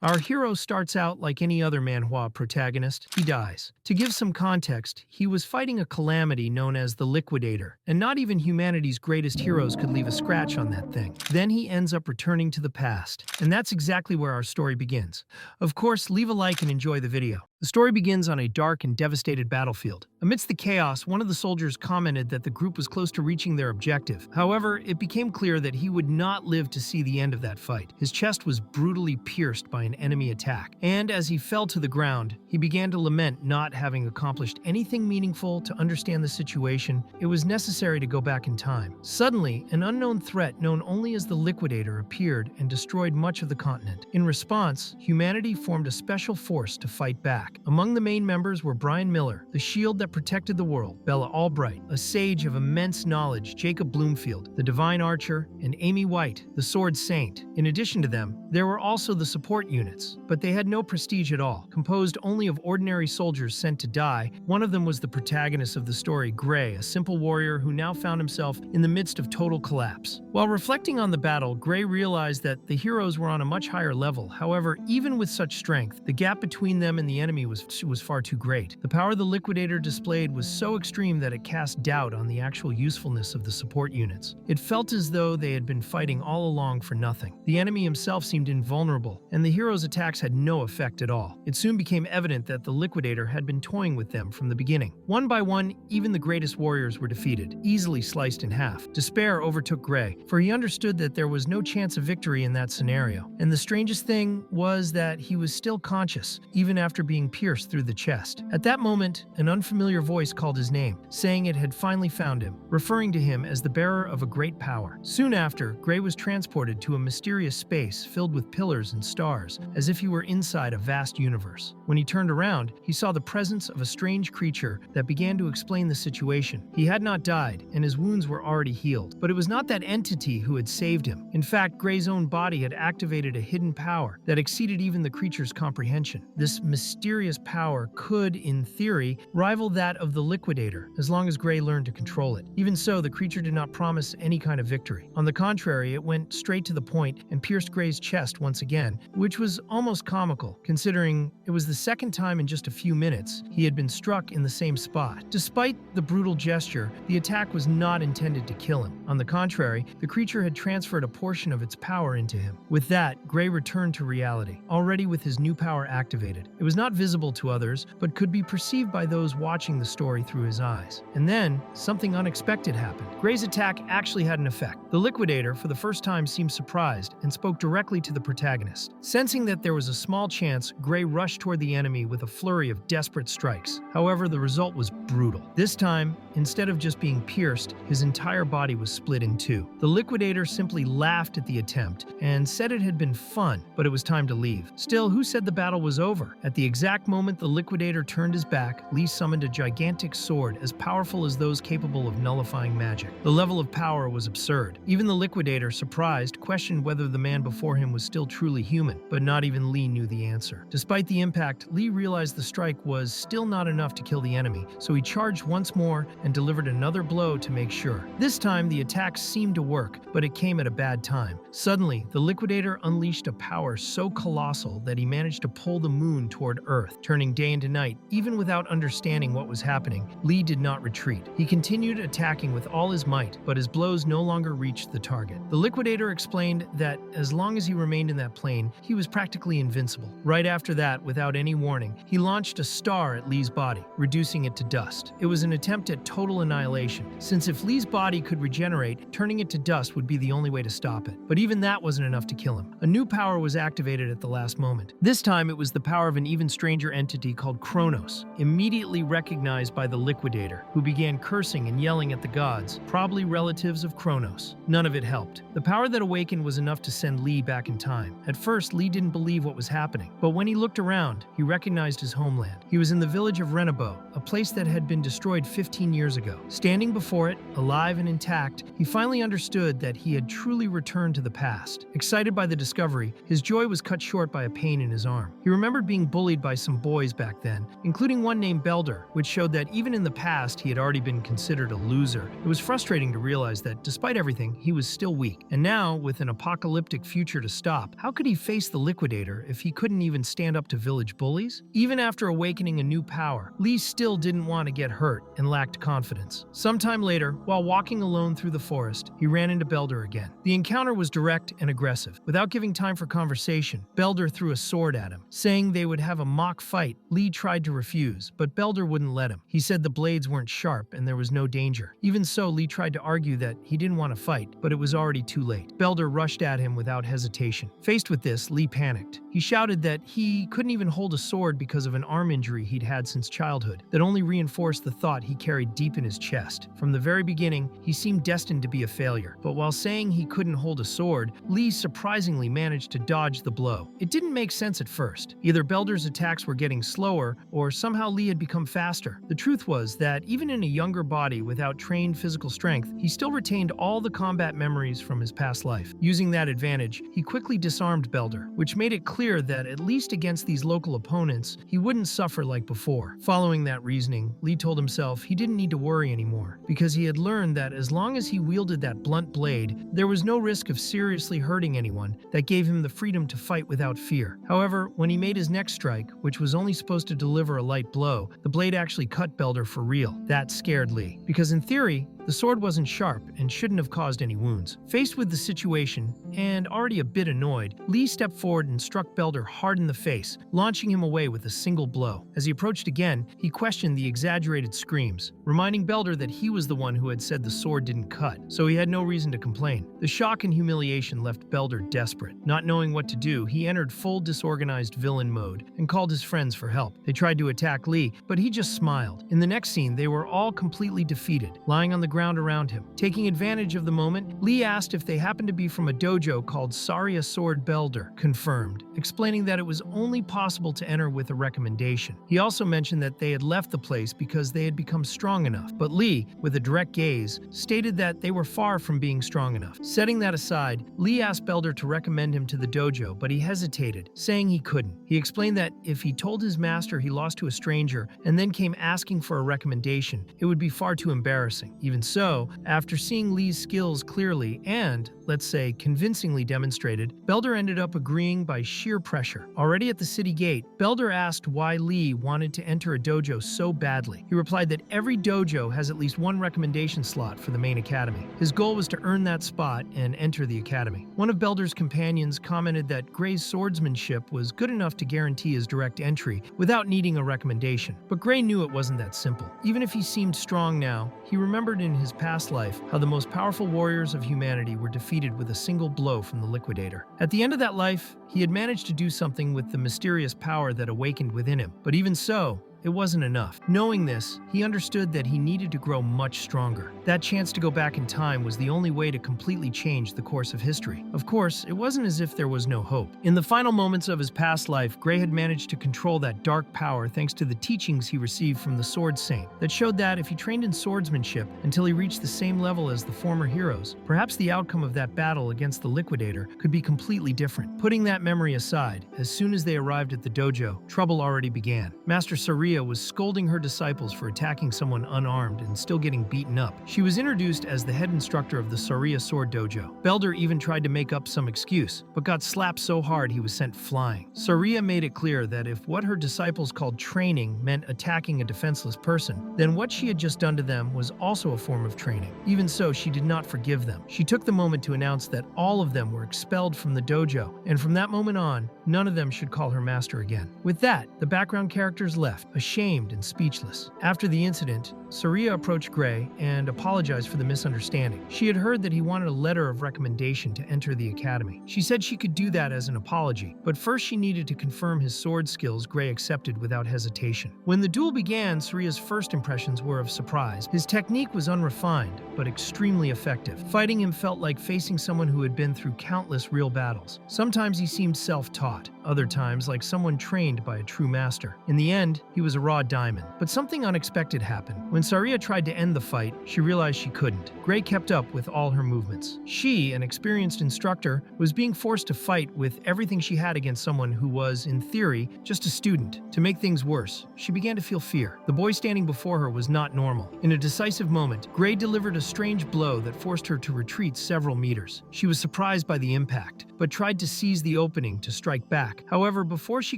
Our hero starts out like any other manhwa protagonist. He dies. To give some context, he was fighting a calamity known as the Liquidator, and not even humanity's greatest heroes could leave a scratch on that thing. Then he ends up returning to the past, and that's exactly where our story begins. Of course, leave a like and enjoy the video. The story begins on a dark and devastated battlefield. Amidst the chaos, one of the soldiers commented that the group was close to reaching their objective. However, it became clear that he would not live to see the end of that fight. His chest was brutally pierced by an enemy attack, and as he fell to the ground, he began to lament not having accomplished anything meaningful to understand the situation. It was necessary to go back in time. Suddenly, an unknown threat known only as the Liquidator appeared and destroyed much of the continent. In response, humanity formed a special force to fight back. Among the main members were Brian Miller, the shield that protected the world, Bella Albright, a sage of immense knowledge, Jacob Bloomfield, the divine archer, and Amy White, the sword saint. In addition to them, there were also the support units, but they had no prestige at all, composed only of ordinary soldiers sent to die. One of them was the protagonist of the story, Gray, a simple warrior who now found himself in the midst of total collapse. While reflecting on the battle, Gray realized that the heroes were on a much higher level. However, even with such strength, the gap between them and the enemy was far too great. The power the Liquidator displayed was so extreme that it cast doubt on the actual usefulness of the support units. It felt as though they had been fighting all along for nothing. The enemy himself seemed invulnerable, and the heroes' attacks had no effect at all. It soon became evident that the Liquidator had been toying with them from the beginning. One by one, even the greatest warriors were defeated, easily sliced in half. Despair overtook Gray, for he understood that there was no chance of victory in that scenario. And the strangest thing was that he was still conscious, even after being pierced through the chest. At that moment, an unfamiliar voice called his name, saying it had finally found him, referring to him as the bearer of a great power. Soon after, Gray was transported to a mysterious space filled with pillars and stars, as if he were inside a vast universe. When he turned around, he saw the presence of a strange creature that began to explain the situation. He had not died, and his wounds were already healed. But it was not that entity who had saved him. In fact, Gray's own body had activated a hidden power that exceeded even the creature's comprehension. This mysterious power could, in theory, rival that of the Liquidator, as long as Gray learned to control it. Even so, the creature did not promise any kind of victory. On the contrary, it went straight to the point and pierced Gray's chest once again, which was almost comical, considering it was the second time in just a few minutes he had been struck in the same spot. Despite the brutal gesture, the attack was not intended to kill him. On the contrary, the creature had transferred a portion of its power into him. With that, Gray returned to reality, already with his new power activated. It was not visible to others, but could be perceived by those watching the story through his eyes. And then, something unexpected happened. Gray's attack actually had an effect. The Liquidator, for the first time, seemed surprised and spoke directly to the protagonist. Sensing that there was a small chance, Gray rushed toward the enemy with a flurry of desperate strikes. However, the result was brutal. This time, instead of just being pierced, his entire body was split in two. The Liquidator simply laughed at the attempt and said it had been fun, but it was time to leave. Still, who said the battle was over? At the exact moment the Liquidator turned his back, Lee summoned a gigantic sword as powerful as those capable of nullifying magic. The level of power was absurd. Even the Liquidator, surprised, questioned whether the man before him was still truly human, but not even Lee knew the answer. Despite the impact, Lee realized the strike was still not enough to kill the enemy, so he charged once more and delivered another blow to make sure. This time, the attack seemed to work, but it came at a bad time. Suddenly, the Liquidator unleashed a power so colossal that he managed to pull the moon toward Earth, turning day into night. Even without understanding what was happening, Lee did not retreat. He continued attacking with all his might, but his blows no longer reached the target. The Liquidator explained that as long as he remained in that plane, he was practically invincible. Right after that, without any warning, he launched a star at Lee's body, reducing it to dust. It was an attempt at total annihilation, since if Lee's body could regenerate, turning it to dust would be the only way to stop it. But even that wasn't enough to kill him. A new power was activated at the last moment. This time, it was the power of an even stranger entity called Kronos, immediately recognized by the Liquidator, who began cursing and yelling at the gods, probably relatives of Kronos. None of it helped. The power that awakened was enough to send Lee back in time. At first, Lee didn't believe what was happening, but when he looked around, he recognized his homeland. He was in the village of Renabo, a place that had been destroyed 15 years ago. Standing before it, alive and intact, he finally understood that he had truly returned to the past. Excited by the discovery, his joy was cut short by a pain in his arm. He remembered being bullied by some boys back then, including one named Belder, which showed that even in the past he had already been considered a loser. It was frustrating to realize that despite everything, he was still weak. And now, with an apocalyptic future to stop, how could he face the Liquidator if he couldn't even stand up to village bullies? Even after awakening a new power, Lee still didn't want to get hurt and lacked confidence. Sometime later, while walking alone through the forest, he ran into Belder again. The encounter was direct and aggressive. Without giving time for conversation, Belder threw a sword at him. Saying they would have a mock fight, Lee tried to refuse, but Belder wouldn't let him. He said the blades weren't sharp and there was no danger. Even so, Lee tried to argue that he didn't want to fight, but it was already too late. Belder rushed at him without hesitation. Faced with this, Lee panicked. He shouted that he couldn't even hold a sword because of an arm injury he'd had since childhood, that only reinforced the thought he carried deep in his chest. From the very beginning, he seemed destined to be a failure. But while saying he couldn't hold a sword, Lee surprisingly managed to dodge the blow. It didn't make sense at first. Either Belder's attacks were getting slower, or somehow Lee had become faster. The truth was that even in a younger body without trained physical strength, he still retained all the combat memories from his past life. Using that advantage, he quickly disarmed Belder, which made it clear that at least against these local opponents, he wouldn't suffer like before. Following that reasoning, Lee told himself he didn't need to worry anymore, because he had learned that as long as he wielded that blunt blade, there was no risk of seriously hurting anyone. That gave him the freedom to fight without fear. However, when he made his next strike, which was only supposed to deliver a light blow, the blade actually cut Belder for real. That scared Lee, because in theory, the sword wasn't sharp and shouldn't have caused any wounds. Faced with the situation, and already a bit annoyed, Lee stepped forward and struck Belder hard in the face, launching him away with a single blow. As he approached again, he questioned the exaggerated screams, reminding Belder that he was the one who had said the sword didn't cut, so he had no reason to complain. The shock and humiliation left Belder desperate. Not knowing what to do, he entered full disorganized villain mode and called his friends for help. They tried to attack Lee, but he just smiled. In the next scene, they were all completely defeated, lying on the ground around him. Taking advantage of the moment, Lee asked if they happened to be from a dojo called Saria Sword Belder, confirmed, explaining that it was only possible to enter with a recommendation. He also mentioned that they had left the place because they had become strong enough, but Lee, with a direct gaze, stated that they were far from being strong enough. Setting that aside, Lee asked Belder to recommend him to the dojo, but he hesitated, saying he couldn't. He explained that if he told his master he lost to a stranger and then came asking for a recommendation, it would be far too embarrassing. Even so, after seeing Lee's skills clearly and, let's say, convincingly demonstrated, Belder ended up agreeing by sheer pressure. Already at the city gate, Belder asked why Lee wanted to enter a dojo so badly. He replied that every dojo has at least one recommendation slot for the main academy. His goal was to earn that spot and enter the academy. One of Belder's companions commented that Gray's swordsmanship was good enough to guarantee his direct entry without needing a recommendation. But Gray knew it wasn't that simple. Even if he seemed strong now, he remembered in his past life how the most powerful warriors of humanity were defeated with a single blow from the Liquidator. At the end of that life, he had managed to do something with the mysterious power that awakened within him. But even so, it wasn't enough. Knowing this, he understood that he needed to grow much stronger. That chance to go back in time was the only way to completely change the course of history. Of course, it wasn't as if there was no hope. In the final moments of his past life, Gray had managed to control that dark power thanks to the teachings he received from the Sword Saint that showed that if he trained in swordsmanship until he reached the same level as the former heroes, perhaps the outcome of that battle against the Liquidator could be completely different. Putting that memory aside, as soon as they arrived at the dojo, trouble already began. Master Saria was scolding her disciples for attacking someone unarmed and still getting beaten up. She was introduced as the head instructor of the Saria Sword Dojo. Belder even tried to make up some excuse, but got slapped so hard he was sent flying. Saria made it clear that if what her disciples called training meant attacking a defenseless person, then what she had just done to them was also a form of training. Even so, she did not forgive them. She took the moment to announce that all of them were expelled from the dojo, and from that moment on, none of them should call her master again. With that, the background characters left, ashamed and speechless. After the incident, Saria approached Gray and apologized for the misunderstanding. She had heard that he wanted a letter of recommendation to enter the academy. She said she could do that as an apology, but first she needed to confirm his sword skills. Gray accepted without hesitation. When the duel began, Saria's first impressions were of surprise. His technique was unrefined, but extremely effective. Fighting him felt like facing someone who had been through countless real battles. Sometimes he seemed self-taught, other times like someone trained by a true master. In the end, he was was a raw diamond. But something unexpected happened. When Saria tried to end the fight, she realized she couldn't. Gray kept up with all her movements. She, an experienced instructor, was being forced to fight with everything she had against someone who was, in theory, just a student. To make things worse, she began to feel fear. The boy standing before her was not normal. In a decisive moment, Gray delivered a strange blow that forced her to retreat several meters. She was surprised by the impact, but tried to seize the opening to strike back. However, before she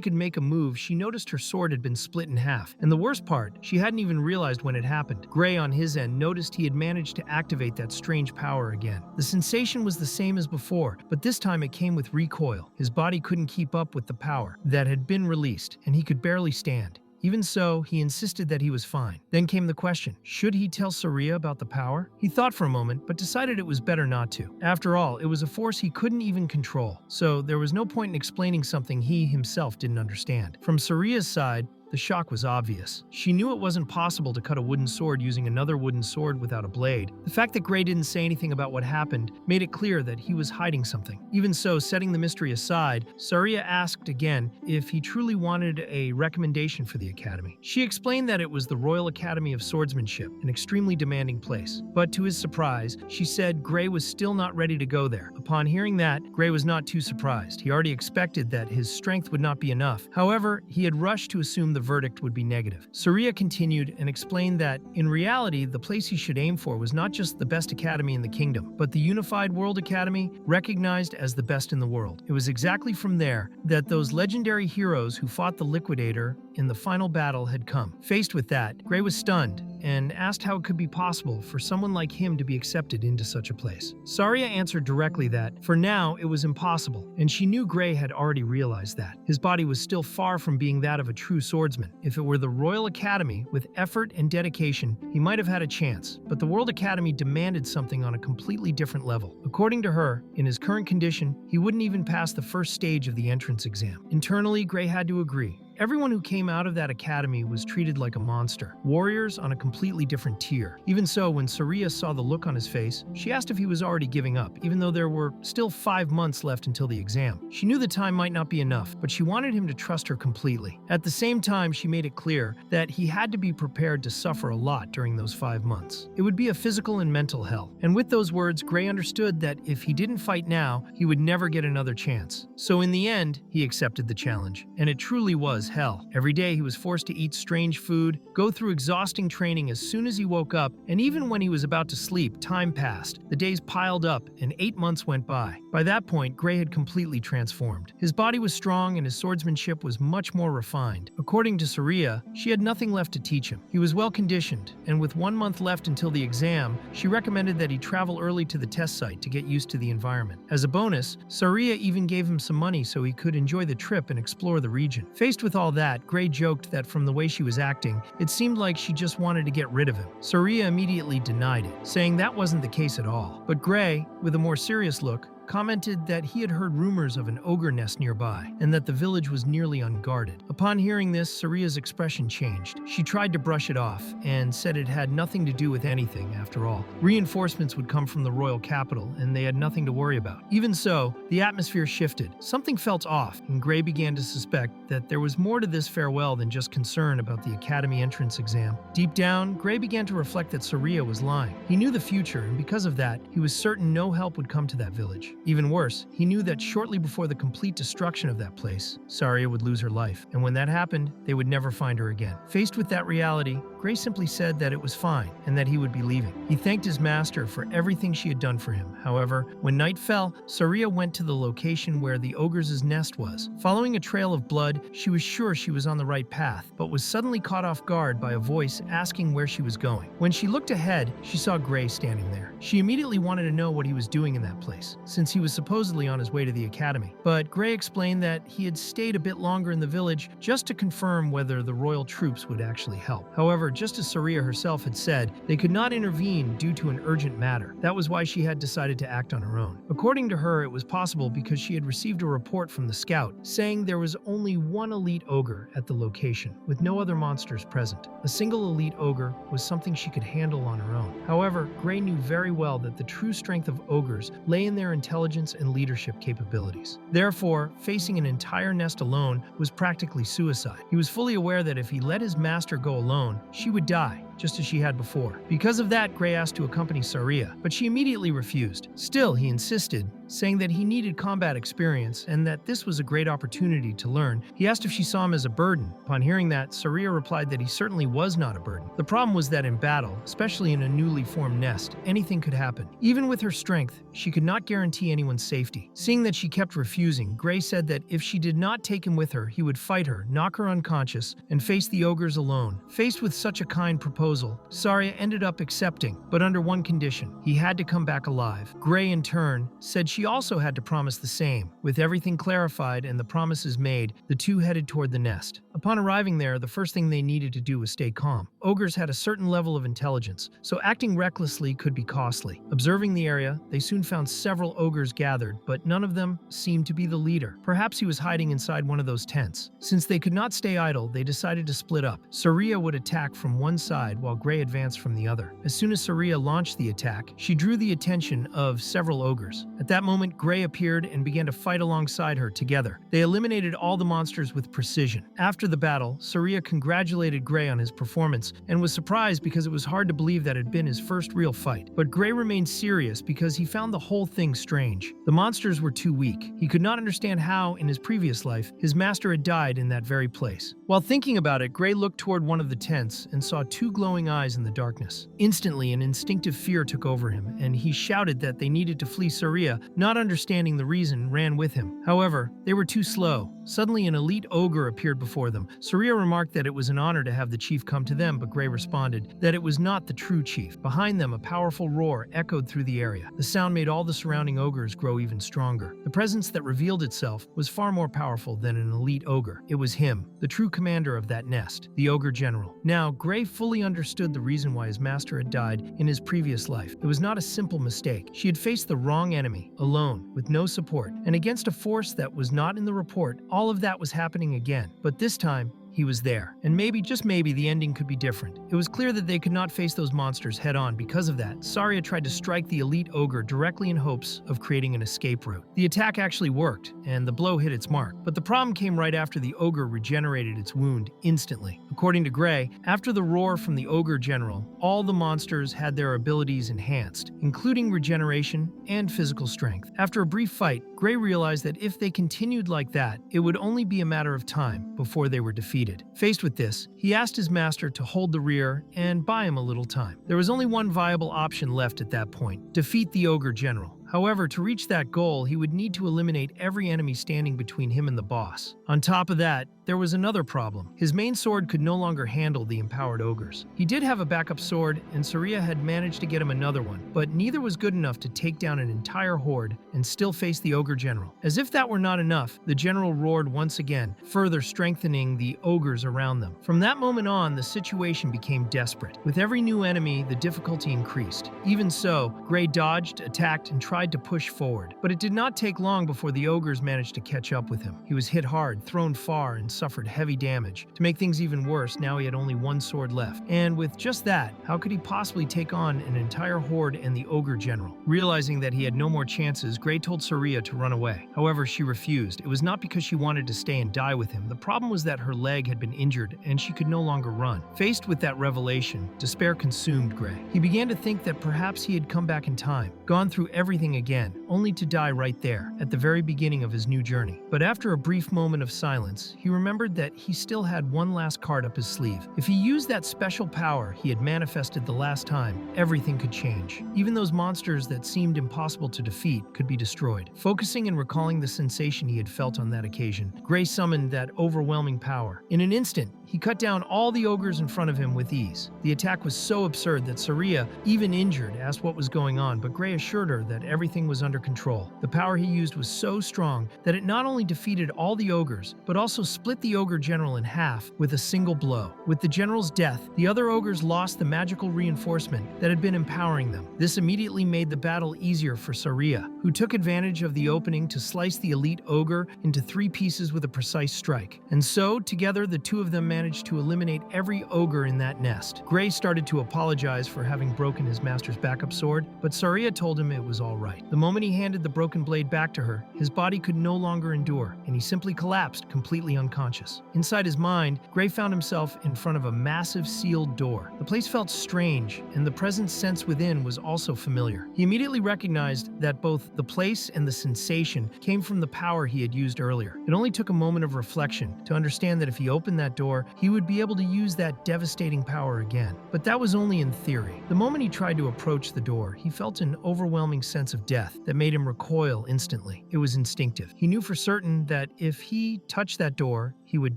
could make a move, she noticed her sword had been split in half. And the worst part, she hadn't even realized when it happened. Gray, on his end, noticed he had managed to activate that strange power again. The sensation was the same as before, but this time it came with recoil. His body couldn't keep up with the power that had been released, and he could barely stand. Even so, he insisted that he was fine. Then came the question, should he tell Saria about the power? He thought for a moment, but decided it was better not to. After all, it was a force he couldn't even control, so there was no point in explaining something he himself didn't understand. From Saria's side, the shock was obvious. She knew it wasn't possible to cut a wooden sword using another wooden sword without a blade. The fact that Gray didn't say anything about what happened made it clear that he was hiding something. Even so, setting the mystery aside, Saria asked again if he truly wanted a recommendation for the academy. She explained that it was the Royal Academy of Swordsmanship, an extremely demanding place. But to his surprise, she said Gray was still not ready to go there. Upon hearing that, Gray was not too surprised. He already expected that his strength would not be enough. However, he had rushed to assume the verdict would be negative. Saria continued and explained that, in reality, the place he should aim for was not just the best academy in the kingdom, but the Unified World Academy, recognized as the best in the world. It was exactly from there that those legendary heroes who fought the Liquidator in the final battle had come. Faced with that, Gray was stunned and asked how it could be possible for someone like him to be accepted into such a place. Saria answered directly that, for now, it was impossible, and she knew Gray had already realized that. His body was still far from being that of a true swordsman. If it were the Royal Academy, with effort and dedication, he might have had a chance, but the World Academy demanded something on a completely different level. According to her, in his current condition, he wouldn't even pass the first stage of the entrance exam. Internally, Gray had to agree. Everyone who came out of that academy was treated like a monster, warriors on a completely different tier. Even so, when Saria saw the look on his face, she asked if he was already giving up, even though there were still 5 months left until the exam. She knew the time might not be enough, but she wanted him to trust her completely. At the same time, she made it clear that he had to be prepared to suffer a lot during those 5 months. It would be a physical and mental hell. And with those words, Gray understood that if he didn't fight now, he would never get another chance. So in the end, he accepted the challenge, and it truly was hell. Every day he was forced to eat strange food, go through exhausting training as soon as he woke up, and even when he was about to sleep, time passed. The days piled up, and 8 months went by. By that point, Gray had completely transformed. His body was strong and his swordsmanship was much more refined. According to Saria, she had nothing left to teach him. He was well conditioned, and with 1 month left until the exam, she recommended that he travel early to the test site to get used to the environment. As a bonus, Saria even gave him some money so he could enjoy the trip and explore the region. Faced with all that, Gray joked that from the way she was acting, it seemed like she just wanted to get rid of him. Saria immediately denied it, saying that wasn't the case at all. But Gray, with a more serious look, commented that he had heard rumors of an ogre nest nearby, and that the village was nearly unguarded. Upon hearing this, Saria's expression changed. She tried to brush it off, and said it had nothing to do with anything, after all. Reinforcements would come from the royal capital, and they had nothing to worry about. Even so, the atmosphere shifted. Something felt off, and Gray began to suspect that there was more to this farewell than just concern about the academy entrance exam. Deep down, Gray began to reflect that Saria was lying. He knew the future, and because of that, he was certain no help would come to that village. Even worse, he knew that shortly before the complete destruction of that place, Saria would lose her life, and when that happened, they would never find her again. Faced with that reality, Gray simply said that it was fine, and that he would be leaving. He thanked his master for everything she had done for him. However, when night fell, Saria went to the location where the ogre's nest was. Following a trail of blood, she was sure she was on the right path, but was suddenly caught off guard by a voice asking where she was going. When she looked ahead, she saw Gray standing there. She immediately wanted to know what he was doing in that place, since he was supposedly on his way to the academy. But Gray explained that he had stayed a bit longer in the village just to confirm whether the royal troops would actually help. However, just as Saria herself had said, they could not intervene due to an urgent matter. That was why she had decided to act on her own. According to her, it was possible because she had received a report from the scout saying there was only one elite ogre at the location, with no other monsters present. A single elite ogre was something she could handle on her own. However, Gray knew very well that the true strength of ogres lay in their intelligence and leadership capabilities. Therefore, facing an entire nest alone was practically suicide. He was fully aware that if he let his master go alone, she would die, just as she had before. Because of that, Gray asked to accompany Saria, but she immediately refused. Still, he insisted, saying that he needed combat experience and that this was a great opportunity to learn. He asked if she saw him as a burden. Upon hearing that, Saria replied that he certainly was not a burden. The problem was that in battle, especially in a newly formed nest, anything could happen. Even with her strength, she could not guarantee anyone's safety. Seeing that she kept refusing, Gray said that if she did not take him with her, he would fight her, knock her unconscious, and face the ogres alone. Faced with such a kind proposal, Saria ended up accepting, but under one condition: he had to come back alive. Gray, in turn, said she also had to promise the same. With everything clarified and the promises made, the two headed toward the nest. Upon arriving there, the first thing they needed to do was stay calm. Ogres had a certain level of intelligence, so acting recklessly could be costly. Observing the area, they soon found several ogres gathered, but none of them seemed to be the leader. Perhaps he was hiding inside one of those tents. Since they could not stay idle, they decided to split up. Saria would attack from one side while Gray advanced from the other. As soon as Saria launched the attack, she drew the attention of several ogres. At that moment, Gray appeared and began to fight alongside her together. They eliminated all the monsters with precision. After the battle, Saria congratulated Gray on his performance and was surprised because it was hard to believe that it had been his first real fight. But Gray remained serious because he found the whole thing strange. The monsters were too weak. He could not understand how, in his previous life, his master had died in that very place. While thinking about it, Gray looked toward one of the tents and saw two glowing eyes in the darkness. Instantly, an instinctive fear took over him, and he shouted that they needed to flee Saria, not understanding the reason, ran with him. However, they were too slow. Suddenly, an elite ogre appeared before them. Saria remarked that it was an honor to have the chief come to them, but Gray responded that it was not the true chief. Behind them, a powerful roar echoed through the area. The sound made all the surrounding ogres grow even stronger. The presence that revealed itself was far more powerful than an elite ogre. It was him, the true commander of that nest, the ogre general. Now, Gray fully understood the reason why his master had died in his previous life. It was not a simple mistake. She had faced the wrong enemy, alone, with no support, and against a force that was not in the report. All of that was happening again, but this time, he was there. And maybe, just maybe, the ending could be different. It was clear that they could not face those monsters head-on. Because of that, Saria tried to strike the elite ogre directly in hopes of creating an escape route. The attack actually worked, and the blow hit its mark. But the problem came right after the ogre regenerated its wound instantly. According to Gray, after the roar from the ogre general, all the monsters had their abilities enhanced, including regeneration and physical strength. After a brief fight, Gray realized that if they continued like that, it would only be a matter of time before they were defeated. Faced with this, he asked his master to hold the rear and buy him a little time. There was only one viable option left at that point: defeat the ogre general. However, to reach that goal, he would need to eliminate every enemy standing between him and the boss. On top of that, there was another problem. His main sword could no longer handle the empowered ogres. He did have a backup sword, and Saria had managed to get him another one, but neither was good enough to take down an entire horde and still face the ogre general. As if that were not enough, the general roared once again, further strengthening the ogres around them. From that moment on, the situation became desperate. With every new enemy, the difficulty increased. Even so, Gray dodged, attacked, and tried to push forward. But it did not take long before the ogres managed to catch up with him. He was hit hard, thrown far, and suffered heavy damage. To make things even worse, now he had only one sword left. And with just that, how could he possibly take on an entire horde and the ogre general? Realizing that he had no more chances, Gray told Saria to run away. However, she refused. It was not because she wanted to stay and die with him. The problem was that her leg had been injured and she could no longer run. Faced with that revelation, despair consumed Gray. He began to think that perhaps he had come back in time, gone through everything again, only to die right there, at the very beginning of his new journey. But after a brief moment of silence, he remembered that he still had one last card up his sleeve. If he used that special power he had manifested the last time, everything could change. Even those monsters that seemed impossible to defeat could be destroyed. Focusing and recalling the sensation he had felt on that occasion, Gray summoned that overwhelming power. In an instant, he cut down all the ogres in front of him with ease. The attack was so absurd that Saria, even injured, asked what was going on, but Gray assured her that everything was under control. The power he used was so strong that it not only defeated all the ogres, but also split the ogre general in half with a single blow. With the general's death, the other ogres lost the magical reinforcement that had been empowering them. This immediately made the battle easier for Saria, who took advantage of the opening to slice the elite ogre into 3 pieces with a precise strike. And so, together, the two of them managed to eliminate every ogre in that nest. Gray started to apologize for having broken his master's backup sword, but Saria told him it was all right. The moment he handed the broken blade back to her, his body could no longer endure, and he simply collapsed, completely unconscious. Inside his mind, Gray found himself in front of a massive sealed door. The place felt strange, and the presence sense within was also familiar. He immediately recognized that both the place and the sensation came from the power he had used earlier. It only took a moment of reflection to understand that if he opened that door, he would be able to use that devastating power again. But that was only in theory. The moment he tried to approach the door, he felt an overwhelming sense of death that made him recoil instantly. It was instinctive. He knew for certain that if he touched that door, he would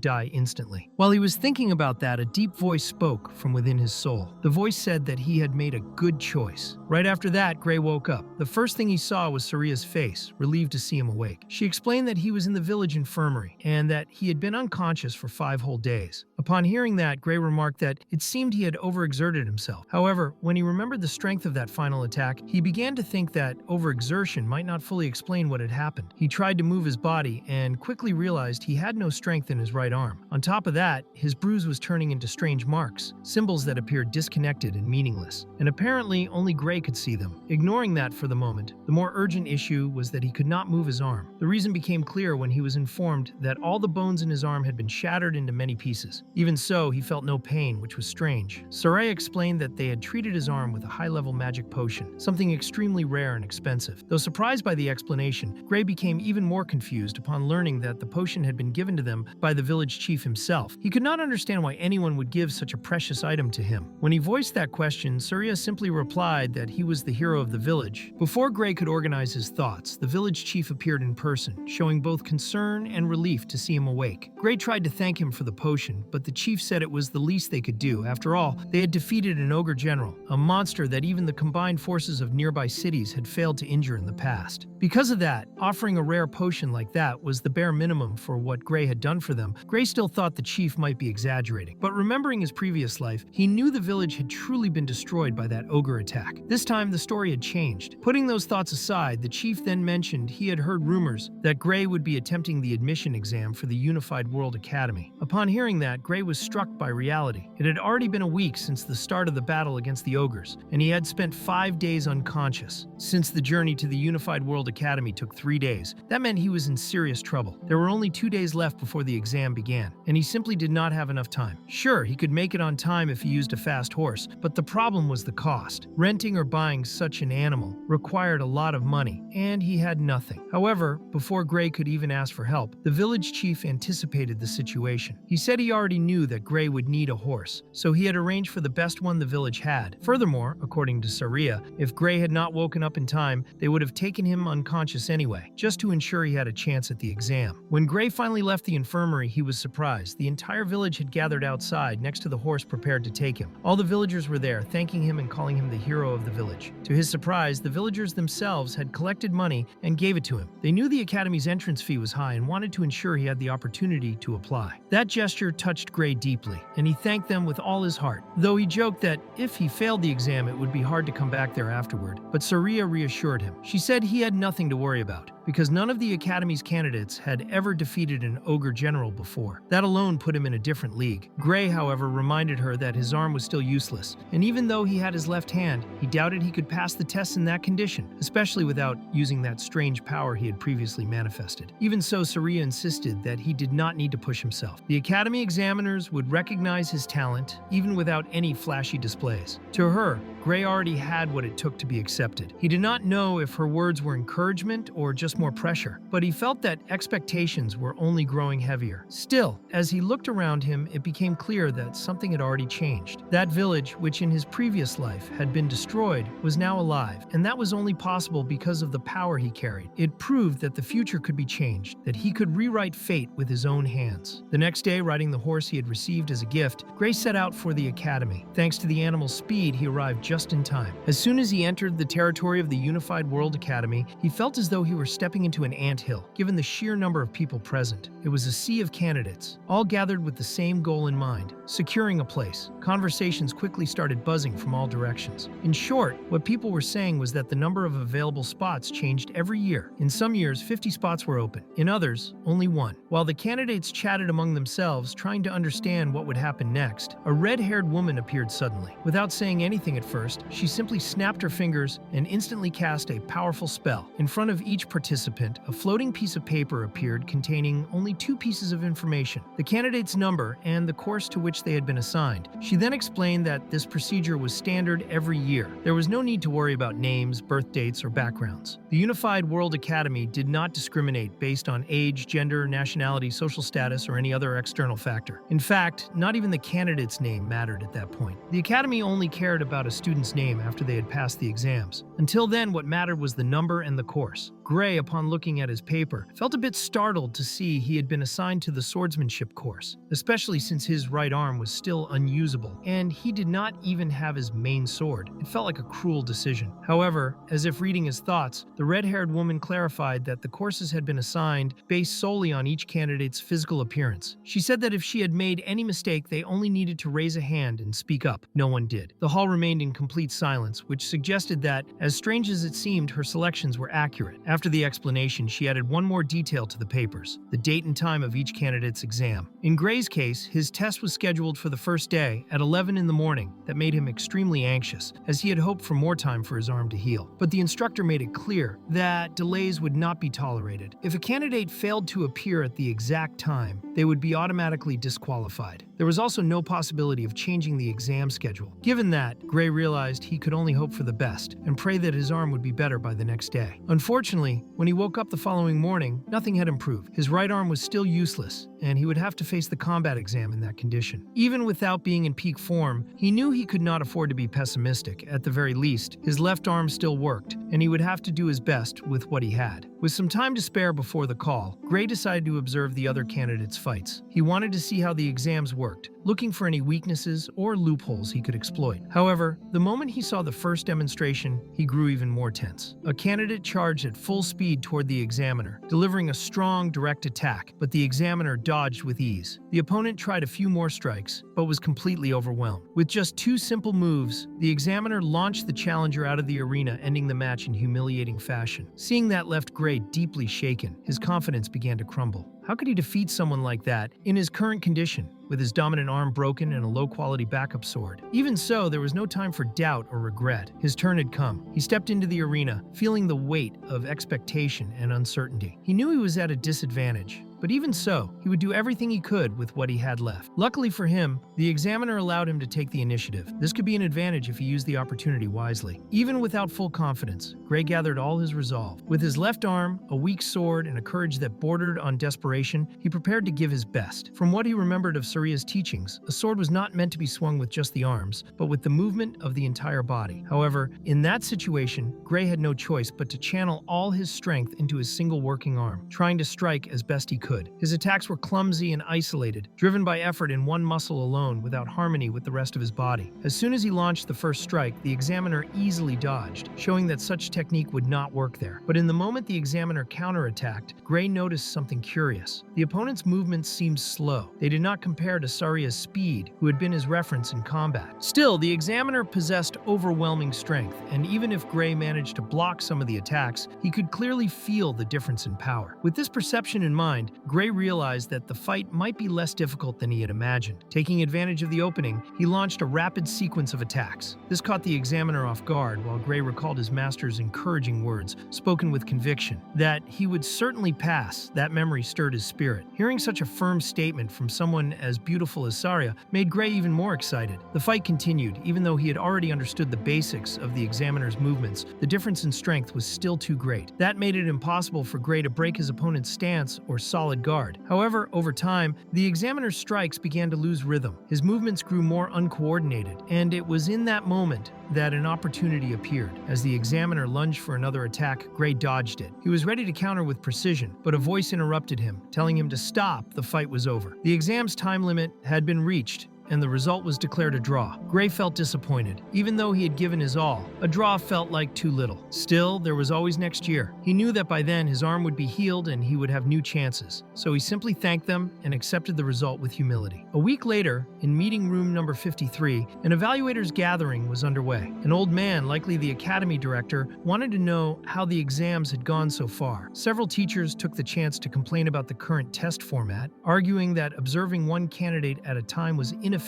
die instantly. While he was thinking about that, a deep voice spoke from within his soul. The voice said that he had made a good choice. Right after that, Gray woke up. The first thing he saw was Saria's face, relieved to see him awake. She explained that he was in the village infirmary and that he had been unconscious for 5 whole days. Upon hearing that, Gray remarked that it seemed he had overexerted himself. However, when he remembered the strength of that final attack, he began to think that overexertion might not fully explain what had happened. He tried to move his body and quickly realized he had no strength in his right arm. On top of that, his bruise was turning into strange marks, symbols that appeared disconnected and meaningless. And apparently, only Gray could see them. Ignoring that for the moment, the more urgent issue was that he could not move his arm. The reason became clear when he was informed that all the bones in his arm had been shattered into many pieces. Even so, he felt no pain, which was strange. Sarai explained that they had treated his arm with a high-level magic potion, something extremely rare and expensive. Though surprised by the explanation, Gray became even more confused upon learning that the potion had been given to them by the village chief himself. He could not understand why anyone would give such a precious item to him. When he voiced that question, Surya simply replied that he was the hero of the village. Before Gray could organize his thoughts, the village chief appeared in person, showing both concern and relief to see him awake. Gray tried to thank him for the potion, but the chief said it was the least they could do. After all, they had defeated an ogre general, a monster that even the combined forces of nearby cities had failed to injure in the past. Because of that, offering a rare potion like that was the bare minimum for what Gray had done for them. Gray still thought the chief might be exaggerating, but remembering his previous life, he knew the village had truly been destroyed by that ogre attack. This time, the story had changed. Putting those thoughts aside, the chief then mentioned he had heard rumors that Gray would be attempting the admission exam for the Unified World Academy. Upon hearing that, Gray was struck by reality. It had already been a week since the start of the battle against the ogres, and he had spent 5 days unconscious. Since the journey to the Unified World Academy took 3 days, that meant he was in serious trouble. There were only 2 days left before the exam began, and he simply did not have enough time. Sure, he could make it on time if he used a fast horse, but the problem was the cost. Renting or buying such an animal required a lot of money, and he had nothing. However, before Gray could even ask for help, the village chief anticipated the situation. He said he already knew that Gray would need a horse, so he had arranged for the best one the village had. Furthermore, according to Saria, if Gray had not woken up in time, they would have taken him unconscious anyway, just to ensure he had a chance at the exam. When Gray finally left the infirmary, he was surprised. The entire village had gathered outside next to the horse prepared to take him. All the villagers were there, thanking him and calling him the hero of the village. To his surprise, the villagers themselves had collected money and gave it to him. They knew the academy's entrance fee was high and wanted to ensure he had the opportunity to apply. That gesture touched Gray deeply, and he thanked them with all his heart, though he joked that if he failed the exam, it would be hard to come back there afterward. But Saria reassured him. She said he had nothing to worry about, because none of the Academy's candidates had ever defeated an ogre general before. That alone put him in a different league. Gray, however, reminded her that his arm was still useless, and even though he had his left hand, he doubted he could pass the test in that condition, especially without using that strange power he had previously manifested. Even so, Saria insisted that he did not need to push himself. The Academy examiners would recognize his talent, even without any flashy displays. To her, Gray already had what it took to be accepted. He did not know if her words were encouragement or just more pressure, but he felt that expectations were only growing heavier. Still, as he looked around him, it became clear that something had already changed. That village, which in his previous life had been destroyed, was now alive, and that was only possible because of the power he carried. It proved that the future could be changed, that he could rewrite fate with his own hands. The next next day, riding the horse he had received as a gift, Gray set out for the academy. Thanks to the animal's speed, he arrived just in time. As soon as he entered the territory of the Unified World Academy, he felt as though he were stepping into an anthill, given the sheer number of people present. It was a sea of candidates, all gathered with the same goal in mind: securing a place. Conversations quickly started buzzing from all directions. In short, what people were saying was that the number of available spots changed every year. In some years, 50 spots were open. In others, only one. While the candidates chatted among themselves, trying to understand what would happen next, a red-haired woman appeared suddenly. Without saying anything at first, she simply snapped her fingers and instantly cast a powerful spell. In front of each participant, a floating piece of paper appeared containing only two pieces of information: the candidate's number and the course to which they had been assigned. She then explained that this procedure was standard every year. There was no need to worry about names, birth dates, or backgrounds. The Unified World Academy did not discriminate based on age, gender, nationality, social status, or any other external factor. In fact, not even the candidate's name mattered at that point. The Academy only cared about a student's name after they had passed the exams. Until then, what mattered was the number and the course. Gray, upon looking at his paper, felt a bit startled to see he had been assigned to the swordsmanship course, especially since his right arm was still unusable, and he did not even have his main sword. It felt like a cruel decision. However, as if reading his thoughts, the red-haired woman clarified that the courses had been assigned based solely on each candidate's physical appearance. She said that if she had made any mistake, they only needed to raise a hand and speak up. No one did. The hall remained in complete silence, which suggested that, as strange as it seemed, her selections were accurate. After the explanation, she added one more detail to the papers: the date and time of each candidate's exam. In Gray's case, his test was scheduled for the first day at 11 in the morning. That made him extremely anxious, as he had hoped for more time for his arm to heal. But the instructor made it clear that delays would not be tolerated. If a candidate failed to appear at the exact time, they would be automatically disqualified. There was also no possibility of changing the exam schedule. Given that, Gray realized he could only hope for the best and pray that his arm would be better by the next day. Unfortunately, when he woke up the following morning, nothing had improved. His right arm was still useless, and he would have to face the combat exam in that condition. Even without being in peak form, he knew he could not afford to be pessimistic. At the very least, his left arm still worked, and he would have to do his best with what he had. With some time to spare before the call, Gray decided to observe the other candidates' fights. He wanted to see how the exams worked, looking for any weaknesses or loopholes he could exploit. However, the moment he saw the first demonstration, he grew even more tense. A candidate charged at full speed toward the examiner, delivering a strong, direct attack, but the examiner dodged with ease. The opponent tried a few more strikes, but was completely overwhelmed. With just two simple moves, the examiner launched the challenger out of the arena, ending the match in humiliating fashion. Seeing that left Gray deeply shaken, his confidence began to crumble. How could he defeat someone like that in his current condition, with his dominant arm broken and a low-quality backup sword? Even so, there was no time for doubt or regret. His turn had come. He stepped into the arena, feeling the weight of expectation and uncertainty. He knew he was at a disadvantage, but even so, he would do everything he could with what he had left. Luckily for him, the examiner allowed him to take the initiative. This could be an advantage if he used the opportunity wisely. Even without full confidence, Gray gathered all his resolve. With his left arm, a weak sword, and a courage that bordered on desperation, he prepared to give his best. From what he remembered of Suria's teachings, a sword was not meant to be swung with just the arms, but with the movement of the entire body. However, in that situation, Gray had no choice but to channel all his strength into his single working arm, trying to strike as best he could. His attacks were clumsy and isolated, driven by effort in one muscle alone without harmony with the rest of his body. As soon as he launched the first strike, the examiner easily dodged, showing that such technique would not work there. But in the moment the examiner counterattacked, Gray noticed something curious. The opponent's movements seemed slow. They did not compare to Suria's speed, who had been his reference in combat. Still, the examiner possessed overwhelming strength, and even if Gray managed to block some of the attacks, he could clearly feel the difference in power. With this perception in mind, Gray realized that the fight might be less difficult than he had imagined. Taking advantage of the opening, he launched a rapid sequence of attacks. This caught the examiner off guard, while Gray recalled his master's encouraging words, spoken with conviction. That he would certainly pass, that memory stirred his spirit. Hearing such a firm statement from someone as beautiful as Saria made Gray even more excited. The fight continued. Even though he had already understood the basics of the examiner's movements, the difference in strength was still too great. That made it impossible for Gray to break his opponent's stance or solid solid guard. However, over time, the examiner's strikes began to lose rhythm. His movements grew more uncoordinated, and it was in that moment that an opportunity appeared. As the examiner lunged for another attack, Gray dodged it. He was ready to counter with precision, but a voice interrupted him, telling him to stop. The fight was over. The exam's time limit had been reached, and the result was declared a draw. Gray felt disappointed. Even though he had given his all, a draw felt like too little. Still, there was always next year. He knew that by then his arm would be healed and he would have new chances. So he simply thanked them and accepted the result with humility. A week later, in meeting room number 53, an evaluators gathering was underway. An old man, likely the academy director, wanted to know how the exams had gone so far. Several teachers took the chance to complain about the current test format, arguing that observing one candidate at a time was inefficient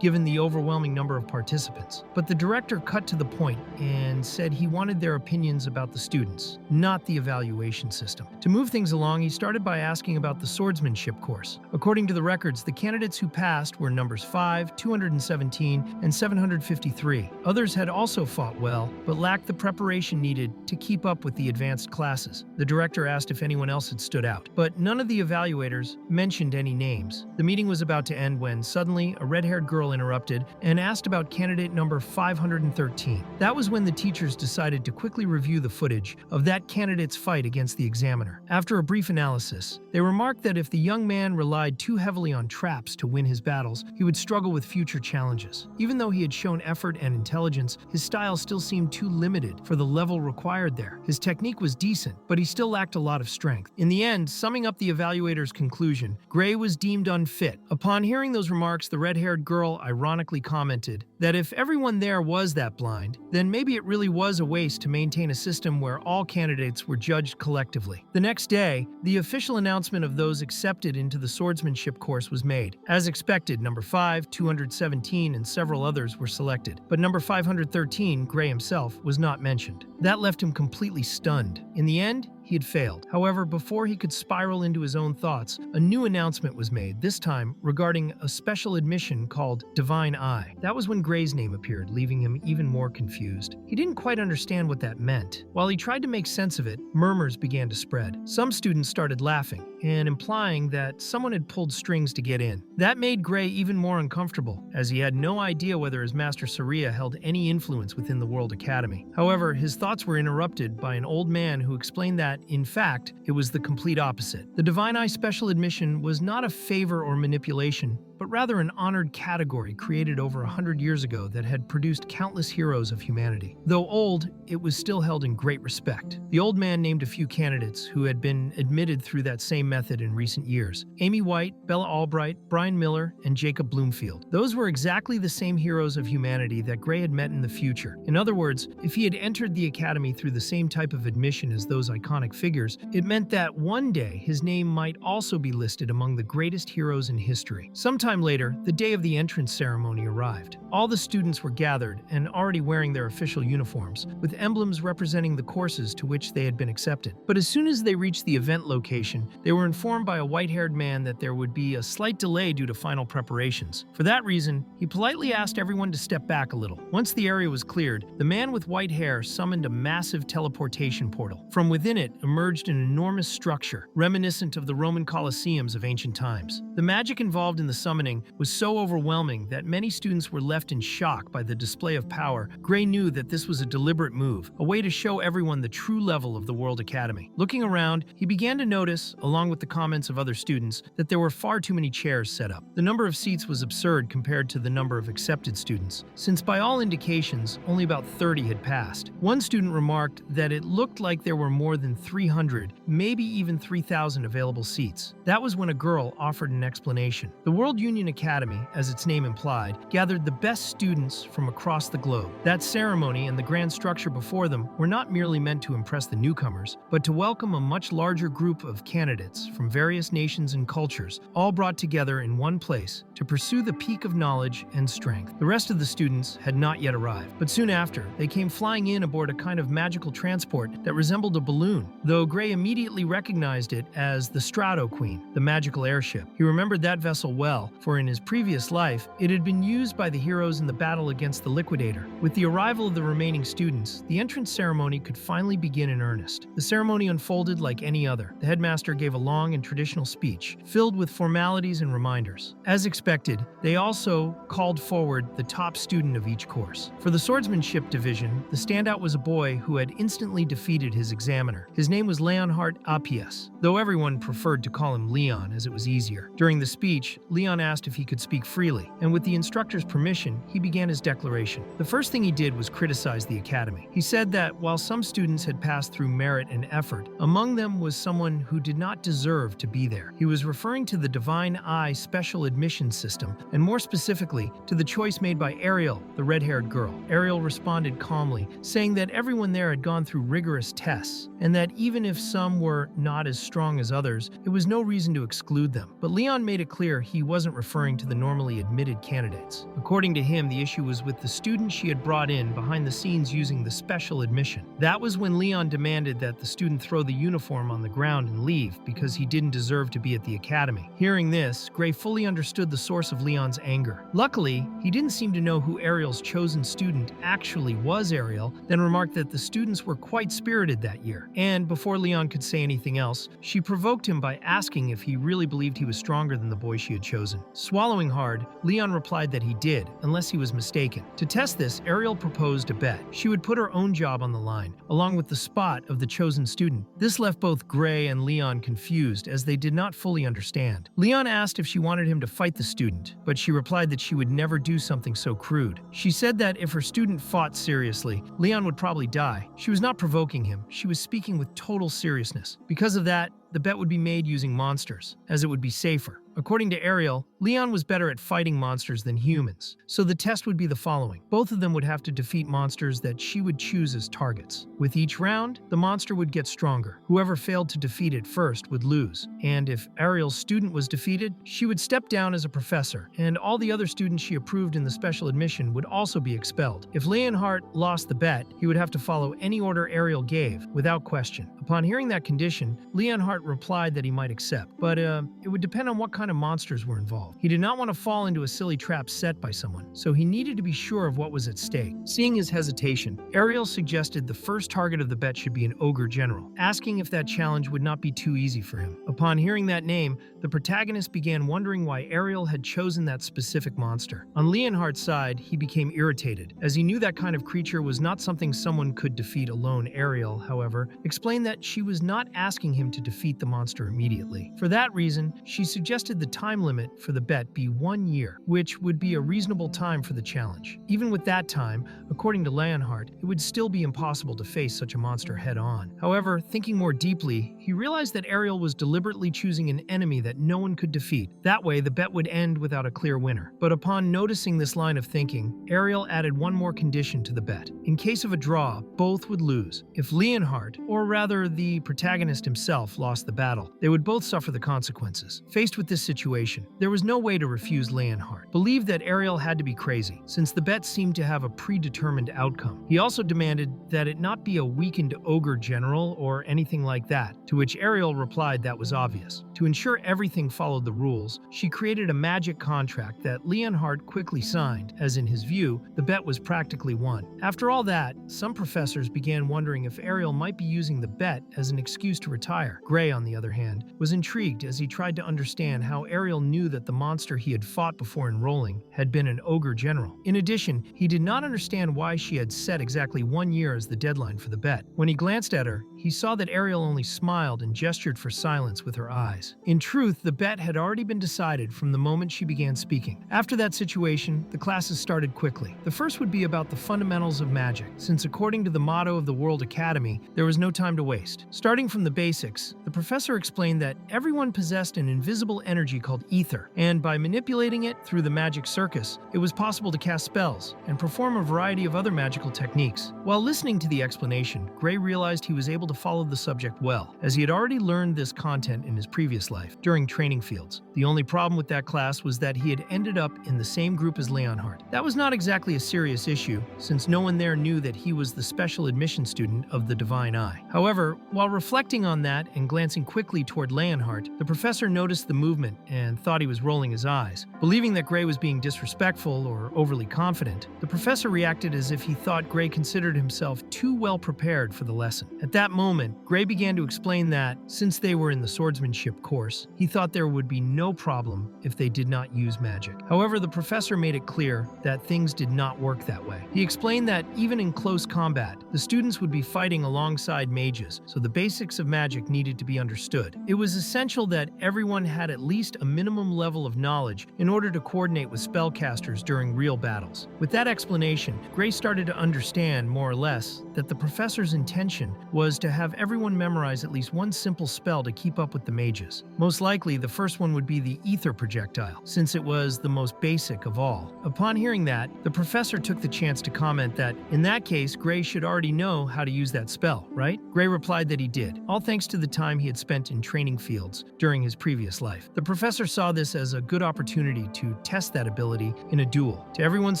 given the overwhelming number of participants. But the director cut to the point and said he wanted their opinions about the students, not the evaluation system. To move things along, he started by asking about the swordsmanship course. According to the records, the candidates who passed were numbers 5, 217, and 753. Others had also fought well, but lacked the preparation needed to keep up with the advanced classes. The director asked if anyone else had stood out, but none of the evaluators mentioned any names. The meeting was about to end when suddenly a red-haired girl interrupted and asked about candidate number 513. That was when the teachers decided to quickly review the footage of that candidate's fight against the examiner. After a brief analysis, they remarked that if the young man relied too heavily on traps to win his battles, he would struggle with future challenges. Even though he had shown effort and intelligence, his style still seemed too limited for the level required there. His technique was decent, but he still lacked a lot of strength. In the end, summing up the evaluator's conclusion, Gray was deemed unfit. Upon hearing those remarks, the red-haired girl ironically commented that if everyone there was that blind, then maybe it really was a waste to maintain a system where all candidates were judged collectively. The next day, the official announcement of those accepted into the swordsmanship course was made. As expected, number 5, 217, and several others were selected, but number 513, Gray himself, was not mentioned. That left him completely stunned. In the end, he had failed. However, before he could spiral into his own thoughts, a new announcement was made, this time regarding a special admission called Divine Eye. That was when Gray's name appeared, leaving him even more confused. He didn't quite understand what that meant. While he tried to make sense of it, murmurs began to spread. Some students started laughing and implying that someone had pulled strings to get in. That made Gray even more uncomfortable, as he had no idea whether his master Saria held any influence within the World Academy. However, his thoughts were interrupted by an old man who explained that, in fact, it was the complete opposite. The Divine Eye Special Admission was not a favor or manipulation, but rather an honored category created over 100 years ago that had produced countless heroes of humanity. Though old, it was still held in great respect. The old man named a few candidates who had been admitted through that same method in recent years: Amy White, Bella Albright, Brian Miller, and Jacob Bloomfield. Those were exactly the same heroes of humanity that Gray had met in the future. In other words, if he had entered the academy through the same type of admission as those iconic figures, it meant that one day his name might also be listed among the greatest heroes in history. Sometime later, the day of the entrance ceremony arrived. All the students were gathered and already wearing their official uniforms, with emblems representing the courses to which they had been accepted. But as soon as they reached the event location, they were informed by a white-haired man that there would be a slight delay due to final preparations. For that reason, he politely asked everyone to step back a little. Once the area was cleared, the man with white hair summoned a massive teleportation portal. From within it emerged an enormous structure, reminiscent of the Roman Colosseums of ancient times. The magic involved in the summoning was so overwhelming that many students were left in shock by the display of power. Gray knew that this was a deliberate move, a way to show everyone the true level of the World Academy. Looking around, he began to notice, along with the comments of other students, that there were far too many chairs set up. The number of seats was absurd compared to the number of accepted students, since by all indications, only about 30 had passed. One student remarked that it looked like there were more than 300, maybe even 3,000 available seats. That was when a girl offered an explanation. The World Union Academy, as its name implied, gathered the best students from across the globe. That ceremony and the grand structure before them were not merely meant to impress the newcomers, but to welcome a much larger group of candidates from various nations and cultures, all brought together in one place to pursue the peak of knowledge and strength. The rest of the students had not yet arrived, but soon after, they came flying in aboard a kind of magical transport that resembled a balloon, though Gray immediately recognized it as the Strato Queen, the magical airship. He remembered that vessel well, for in his previous life, it had been used by the heroes in the battle against the Liquidator. With the arrival of the remaining students, the entrance ceremony could finally begin in earnest. The ceremony unfolded like any other. The headmaster gave a long and traditional speech, filled with formalities and reminders. As expected, they also called forward the top student of each course. For the swordsmanship division, the standout was a boy who had instantly defeated his examiner. His name was Leonhardt Appius, though everyone preferred to call him Leon as it was easier. During the speech, Leon asked if he could speak freely, and with the instructor's permission, he began his declaration. The first thing he did was criticize the academy. He said that while some students had passed through merit and effort, among them was someone who did not deserve to be there. He was referring to the Divine Eye special admission system, and more specifically, to the choice made by Ariel, the red-haired girl. Ariel responded calmly, saying that everyone there had gone through rigorous tests, and that even if some were not as strong as others, it was no reason to exclude them. But Leon made it clear he wasn't referring to the normally admitted candidates. According to him, the issue was with the student she had brought in behind the scenes using the special admission. That was when Leon demanded that the student throw the uniform on the ground and leave because he didn't deserve to be at the academy. Hearing this, Gray fully understood the source of Leon's anger. Luckily, he didn't seem to know who Ariel's chosen student actually was Ariel, then remarked that the students were quite spirited that year. And before Leon could say anything else, she provoked him by asking if he really believed he was stronger than the boy she had chosen. Swallowing hard, Leon replied that he did, unless he was mistaken. To test this, Ariel proposed a bet. She would put her own job on the line, along with the spot of the chosen student. This left both Gray and Leon confused, as they did not fully understand. Leon asked if she wanted him to fight the student, but she replied that she would never do something so crude. She said that if her student fought seriously, Leon would probably die. She was not provoking him, she was speaking with total seriousness. Because of that, the bet would be made using monsters, as it would be safer. According to Ariel, Leon was better at fighting monsters than humans, so the test would be the following. Both of them would have to defeat monsters that she would choose as targets. With each round, the monster would get stronger. Whoever failed to defeat it first would lose, and if Ariel's student was defeated, she would step down as a professor, and all the other students she approved in the special admission would also be expelled. If Leonhardt lost the bet, he would have to follow any order Ariel gave, without question. Upon hearing that condition, Leonhardt replied that he might accept, but it would depend on what kind of monsters were involved. He did not want to fall into a silly trap set by someone, so he needed to be sure of what was at stake. Seeing his hesitation, Ariel suggested the first target of the bet should be an ogre general, asking if that challenge would not be too easy for him. Upon hearing that name, the protagonist began wondering why Ariel had chosen that specific monster. On Leonhardt's side, he became irritated, as he knew that kind of creature was not something someone could defeat alone. Ariel, however, explained that she was not asking him to defeat the monster immediately. For that reason, she suggested the time limit for the bet be 1 year, which would be a reasonable time for the challenge. Even with that time, according to Leonhardt, it would still be impossible to face such a monster head-on. However, thinking more deeply, he realized that Ariel was deliberately choosing an enemy that no one could defeat. That way, the bet would end without a clear winner. But upon noticing this line of thinking, Ariel added one more condition to the bet. In case of a draw, both would lose. If Leonhardt, or rather the protagonist himself, lost the battle, they would both suffer the consequences. Faced with this situation, there was no way to refuse Leonhardt. Believed that Ariel had to be crazy, since the bet seemed to have a predetermined outcome. He also demanded that it not be a weakened ogre general or anything like that, to which Ariel replied that was obvious. To ensure everything followed the rules, she created a magic contract that Leonhardt quickly signed, as in his view, the bet was practically won. After all that, some professors began wondering if Ariel might be using the bet as an excuse to retire. Gray, on the other hand, was intrigued as he tried to understand how Ariel knew that the monster he had fought before enrolling had been an ogre general. In addition, he did not understand why she had set exactly 1 year as the deadline for the bet. When he glanced at her, he saw that Ariel only smiled and gestured for silence with her eyes. In truth, the bet had already been decided from the moment she began speaking. After that situation, the classes started quickly. The first would be about the fundamentals of magic, since according to the motto of the World Academy, there was no time to waste. Starting from the basics, the professor explained that everyone possessed an invisible energy called ether, and by manipulating it through the magic circus, it was possible to cast spells and perform a variety of other magical techniques. While listening to the explanation, Gray realized he was able to follow the subject well, as he had already learned this content in his previous previous life, during training fields. The only problem with that class was that he had ended up in the same group as Leonhardt. That was not exactly a serious issue, since no one there knew that he was the special admission student of the Divine Eye. However, while reflecting on that and glancing quickly toward Leonhardt, the professor noticed the movement and thought he was rolling his eyes. Believing that Gray was being disrespectful or overly confident, the professor reacted as if he thought Gray considered himself too well prepared for the lesson. At that moment, Gray began to explain that, since they were in the swordsmanship course, he thought there would be no problem if they did not use magic. However, the professor made it clear that things did not work that way. He explained that even in close combat, the students would be fighting alongside mages, so the basics of magic needed to be understood. It was essential that everyone had at least a minimum level of knowledge in order to coordinate with spellcasters during real battles. With that explanation, Gray started to understand, more or less, that the professor's intention was to have everyone memorize at least one simple spell to keep up with the mages. Most likely, the first one would be the ether projectile, since it was the most basic of all. Upon hearing that, the professor took the chance to comment that, in that case, Gray should already know how to use that spell, right? Gray replied that he did, all thanks to the time he had spent in training fields during his previous life. The professor saw this as a good opportunity to test that ability in a duel. To everyone's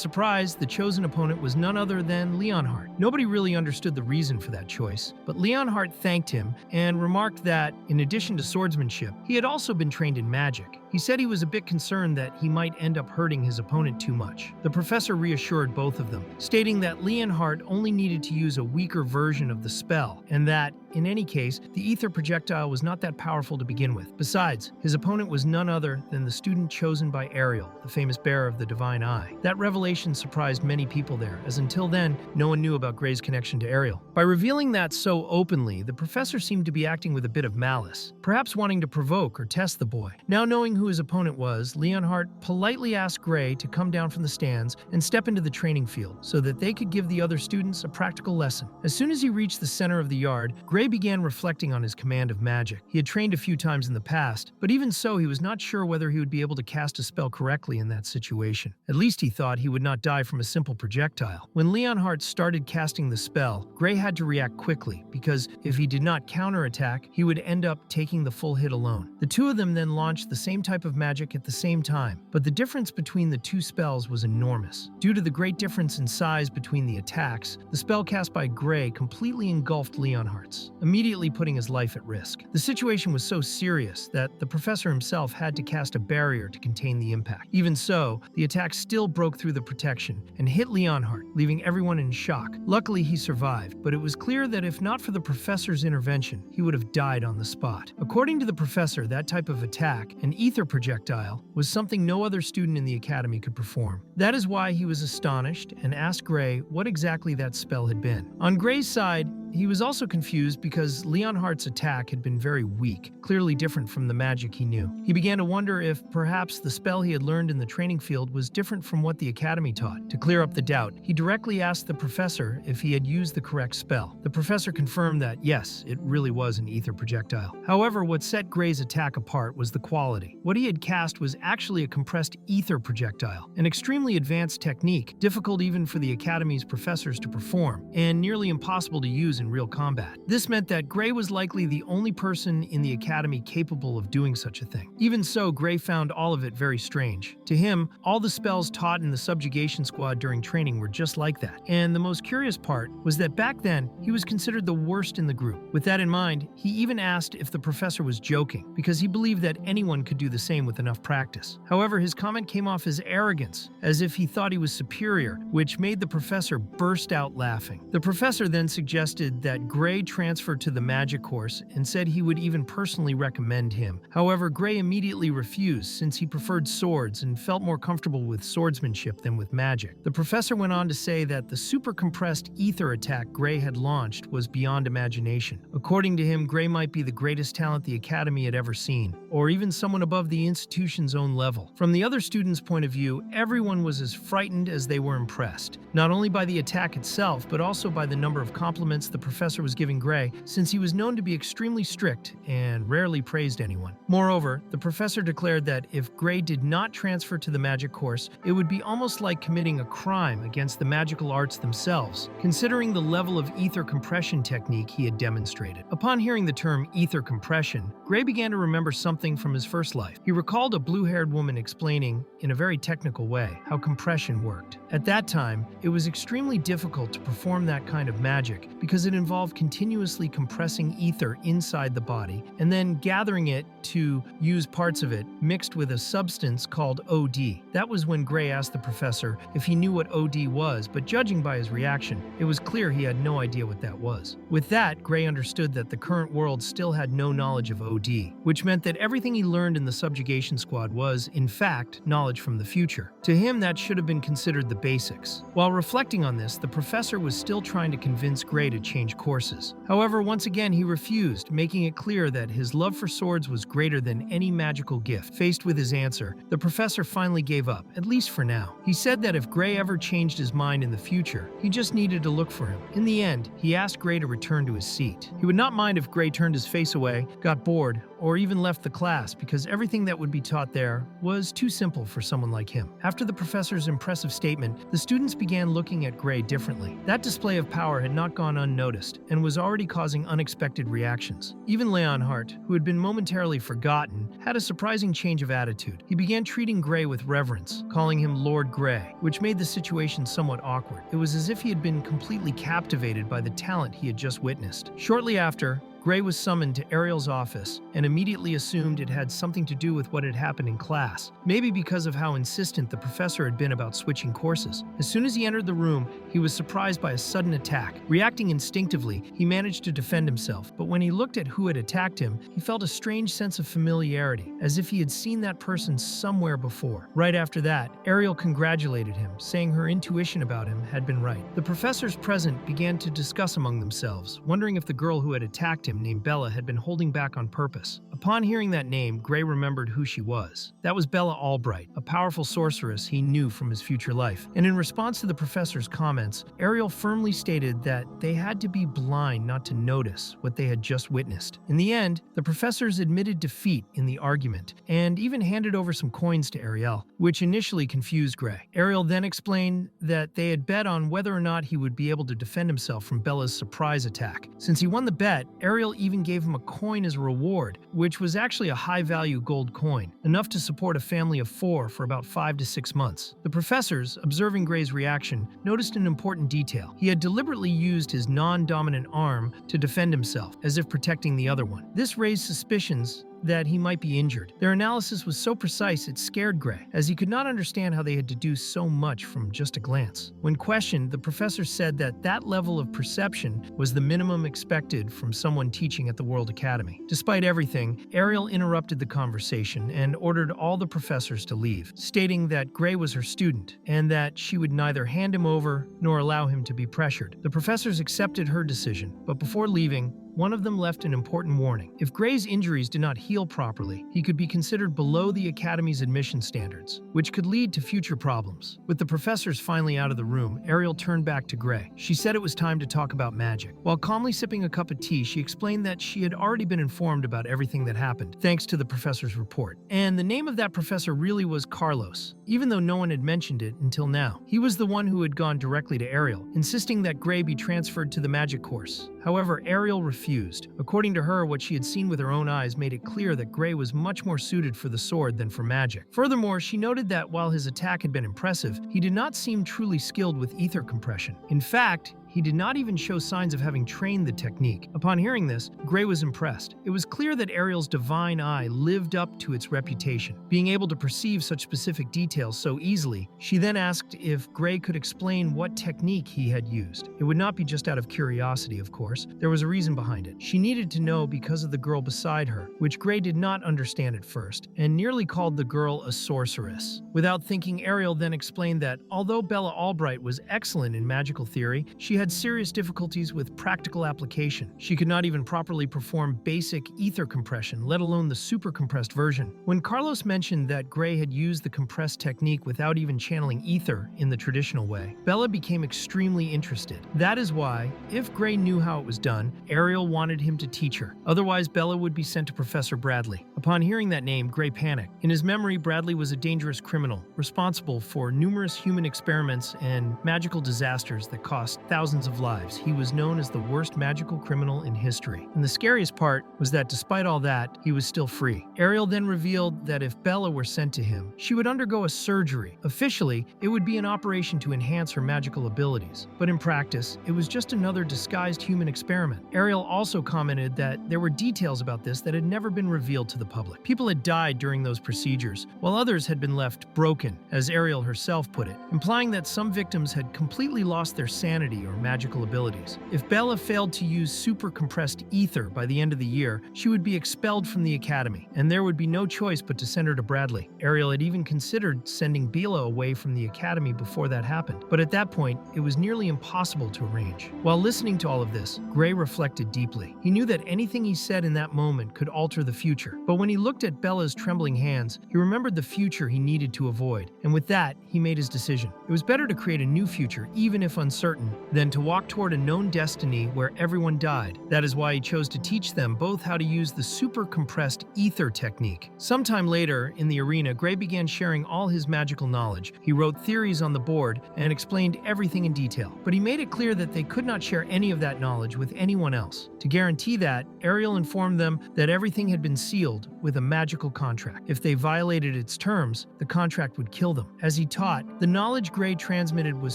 surprise, the chosen opponent was none other than Leonhardt. Nobody really understood the reason for that choice, but Leonhardt thanked him and remarked that, in addition to swordsmanship, he had also been trained in magic. He said he was a bit concerned that he might end up hurting his opponent too much. The professor reassured both of them, stating that Leonhardt only needed to use a weaker version of the spell, and that, in any case, the ether projectile was not that powerful to begin with. Besides, his opponent was none other than the student chosen by Ariel, the famous bearer of the Divine Eye. That revelation surprised many people there, as until then, no one knew about Gray's connection to Ariel. By revealing that so openly, the professor seemed to be acting with a bit of malice, perhaps wanting to provoke or test the boy. Now knowing who his opponent was, Leonhardt politely asked Gray to come down from the stands and step into the training field so that they could give the other students a practical lesson. As soon as he reached the center of the yard, Gray began reflecting on his command of magic. He had trained a few times in the past, but even so, he was not sure whether he would be able to cast a spell correctly in that situation. At least he thought he would not die from a simple projectile. When Leonhardt started casting the spell, Gray had to react quickly, because if he did not counterattack, he would end up taking the full hit alone. The two of them then launched the same type of magic at the same time, but the difference between the two spells was enormous. Due to the great difference in size between the attacks, the spell cast by Gray completely engulfed Leonhardt's, immediately putting his life at risk. The situation was so serious that the professor himself had to cast a barrier to contain the impact. Even so, the attack still broke through the protection and hit Leonhardt, leaving everyone in shock. Luckily, he survived, but it was clear that if not for the professor's intervention, he would have died on the spot. According to the professor, that type of attack, an ether projectile, was something no other student in the academy could perform. That is why he was astonished and asked Gray what exactly that spell had been. On Gray's side, he was also confused because Leonhardt's attack had been very weak, clearly different from the magic he knew. He began to wonder if perhaps the spell he had learned in the training field was different from what the academy taught. To clear up the doubt, he directly asked the professor if he had used the correct spell. The professor confirmed that yes, it really was an ether projectile. However, what set Gray's attack apart was the quality. What he had cast was actually a compressed ether projectile, an extremely advanced technique, difficult even for the academy's professors to perform, and nearly impossible to use in real combat. This meant that Gray was likely the only person in the academy capable of doing such a thing. Even so, Gray found all of it very strange. To him, all the spells taught in the subjugation squad during training were just like that. And the most curious part was that back then, he was considered the worst in the group. With that in mind, he even asked if the professor was joking, because he believed that anyone could do the same with enough practice. However, his comment came off as arrogance, as if he thought he was superior, which made the professor burst out laughing. The professor then suggested that Gray transfer to the magic course and said he would even personally recommend him. However, Gray immediately refused since he preferred swords and felt more comfortable with swordsmanship than with magic. The professor went on to say that the super compressed ether attack Gray had launched was beyond imagination. According to him, Gray might be the greatest talent the academy had ever seen, or even someone above the institution's own level. From the other students' point of view, everyone was as frightened as they were impressed, not only by the attack itself, but also by the number of compliments the the professor was giving Gray, since he was known to be extremely strict and rarely praised anyone. Moreover, the professor declared that if Gray did not transfer to the magic course, it would be almost like committing a crime against the magical arts themselves, considering the level of ether compression technique he had demonstrated. Upon hearing the term ether compression, Gray began to remember something from his first life. He recalled a blue-haired woman explaining, in a very technical way, how compression worked. At that time, it was extremely difficult to perform that kind of magic because it involved continuously compressing ether inside the body and then gathering it to use parts of it mixed with a substance called OD. That was when Gray asked the professor if he knew what OD was, but judging by his reaction, it was clear he had no idea what that was. With that, Gray understood that the current world still had no knowledge of OD, which meant that everything he learned in the subjugation squad was, in fact, knowledge from the future. To him, that should have been considered the basics. While reflecting on this, the professor was still trying to convince Gray to change courses. However, once again, he refused, making it clear that his love for swords was greater than any magical gift. Faced with his answer, the professor finally gave up, at least for now. He said that if Gray ever changed his mind in the future, he just needed to look for him. In the end, he asked Gray to return to his seat. He would not mind if Gray turned his face away, got bored, or even left the class because everything that would be taught there was too simple for someone like him. After the professor's impressive statement, the students began looking at Gray differently. That display of power had not gone unnoticed and was already causing unexpected reactions. Even Leonhardt, who had been momentarily forgotten, had a surprising change of attitude. He began treating Gray with reverence, calling him Lord Gray, which made the situation somewhat awkward. It was as if he had been completely captivated by the talent he had just witnessed. Shortly after, Gray was summoned to Ariel's office and immediately assumed it had something to do with what had happened in class, maybe because of how insistent the professor had been about switching courses. As soon as he entered the room, he was surprised by a sudden attack. Reacting instinctively, he managed to defend himself, but when he looked at who had attacked him, he felt a strange sense of familiarity, as if he had seen that person somewhere before. Right after that, Ariel congratulated him, saying her intuition about him had been right. The professors present began to discuss among themselves, wondering if the girl who had attacked him named Bella had been holding back on purpose. Upon hearing that name, Gray remembered who she was. That was Bella Albright, a powerful sorceress he knew from his future life. And in response to the professor's comments, Ariel firmly stated that they had to be blind not to notice what they had just witnessed. In the end, the professors admitted defeat in the argument and even handed over some coins to Ariel, which initially confused Gray. Ariel then explained that they had bet on whether or not he would be able to defend himself from Bella's surprise attack. Since he won the bet, Ariel even gave him a coin as a reward, which was actually a high-value gold coin, enough to support a family of 4 for about 5 to 6 months. The professors, observing Gray's reaction, noticed an important detail. He had deliberately used his non-dominant arm to defend himself, as if protecting the other one. This raised suspicions that he might be injured. Their analysis was so precise it scared Gray, as he could not understand how they had deduced so much from just a glance. When questioned, the professor said that that level of perception was the minimum expected from someone teaching at the World Academy. Despite everything, Ariel interrupted the conversation and ordered all the professors to leave, stating that Gray was her student and that she would neither hand him over nor allow him to be pressured. The professors accepted her decision, but before leaving, one of them left an important warning. If Gray's injuries did not heal properly, he could be considered below the Academy's admission standards, which could lead to future problems. With the professors finally out of the room, Ariel turned back to Gray. She said it was time to talk about magic. While calmly sipping a cup of tea, she explained that she had already been informed about everything that happened, thanks to the professor's report. And the name of that professor really was Carlos, even though no one had mentioned it until now. He was the one who had gone directly to Ariel, insisting that Gray be transferred to the magic course. However, Ariel refused. According to her, what she had seen with her own eyes made it clear that Gray was much more suited for the sword than for magic. Furthermore, she noted that while his attack had been impressive, he did not seem truly skilled with ether compression. In fact, he did not even show signs of having trained the technique. Upon hearing this, Gray was impressed. It was clear that Ariel's divine eye lived up to its reputation, being able to perceive such specific details so easily. She then asked if Gray could explain what technique he had used. It would not be just out of curiosity, of course. There was a reason behind it. She needed to know because of the girl beside her, which Gray did not understand at first, and nearly called the girl a sorceress. Without thinking, Ariel then explained that although Bella Albright was excellent in magical theory, she had had serious difficulties with practical application. She could not even properly perform basic ether compression, let alone the super compressed version. When Carlos mentioned that Gray had used the compressed technique without even channeling ether in the traditional way, Bella became extremely interested. That is why, if Gray knew how it was done, Ariel wanted him to teach her. Otherwise, Bella would be sent to Professor Bradley. Upon hearing that name, Gray panicked. In his memory, Bradley was a dangerous criminal, responsible for numerous human experiments and magical disasters that cost thousands of lives. He was known as the worst magical criminal in history. And the scariest part was that despite all that, he was still free. Ariel then revealed that if Bella were sent to him, she would undergo a surgery. Officially, it would be an operation to enhance her magical abilities. But in practice, it was just another disguised human experiment. Ariel also commented that there were details about this that had never been revealed to the public. People had died during those procedures, while others had been left broken, as Ariel herself put it, implying that some victims had completely lost their sanity or magical abilities. If Bella failed to use super compressed ether by the end of the year, she would be expelled from the academy, and there would be no choice but to send her to Bradley. Ariel had even considered sending Bella away from the academy before that happened, but at that point, it was nearly impossible to arrange. While listening to all of this, Gray reflected deeply. He knew that anything he said in that moment could alter the future, but when he looked at Bella's trembling hands, he remembered the future he needed to avoid, and with that, he made his decision. It was better to create a new future, even if uncertain, than to walk toward a known destiny where everyone died. That is why he chose to teach them both how to use the super compressed ether technique. Sometime later, in the arena, Gray began sharing all his magical knowledge. He wrote theories on the board and explained everything in detail, but he made it clear that they could not share any of that knowledge with anyone else. To guarantee that, Ariel informed them that everything had been sealed with a magical contract. If they violated its terms, the contract would kill them. As he taught, the knowledge Gray transmitted was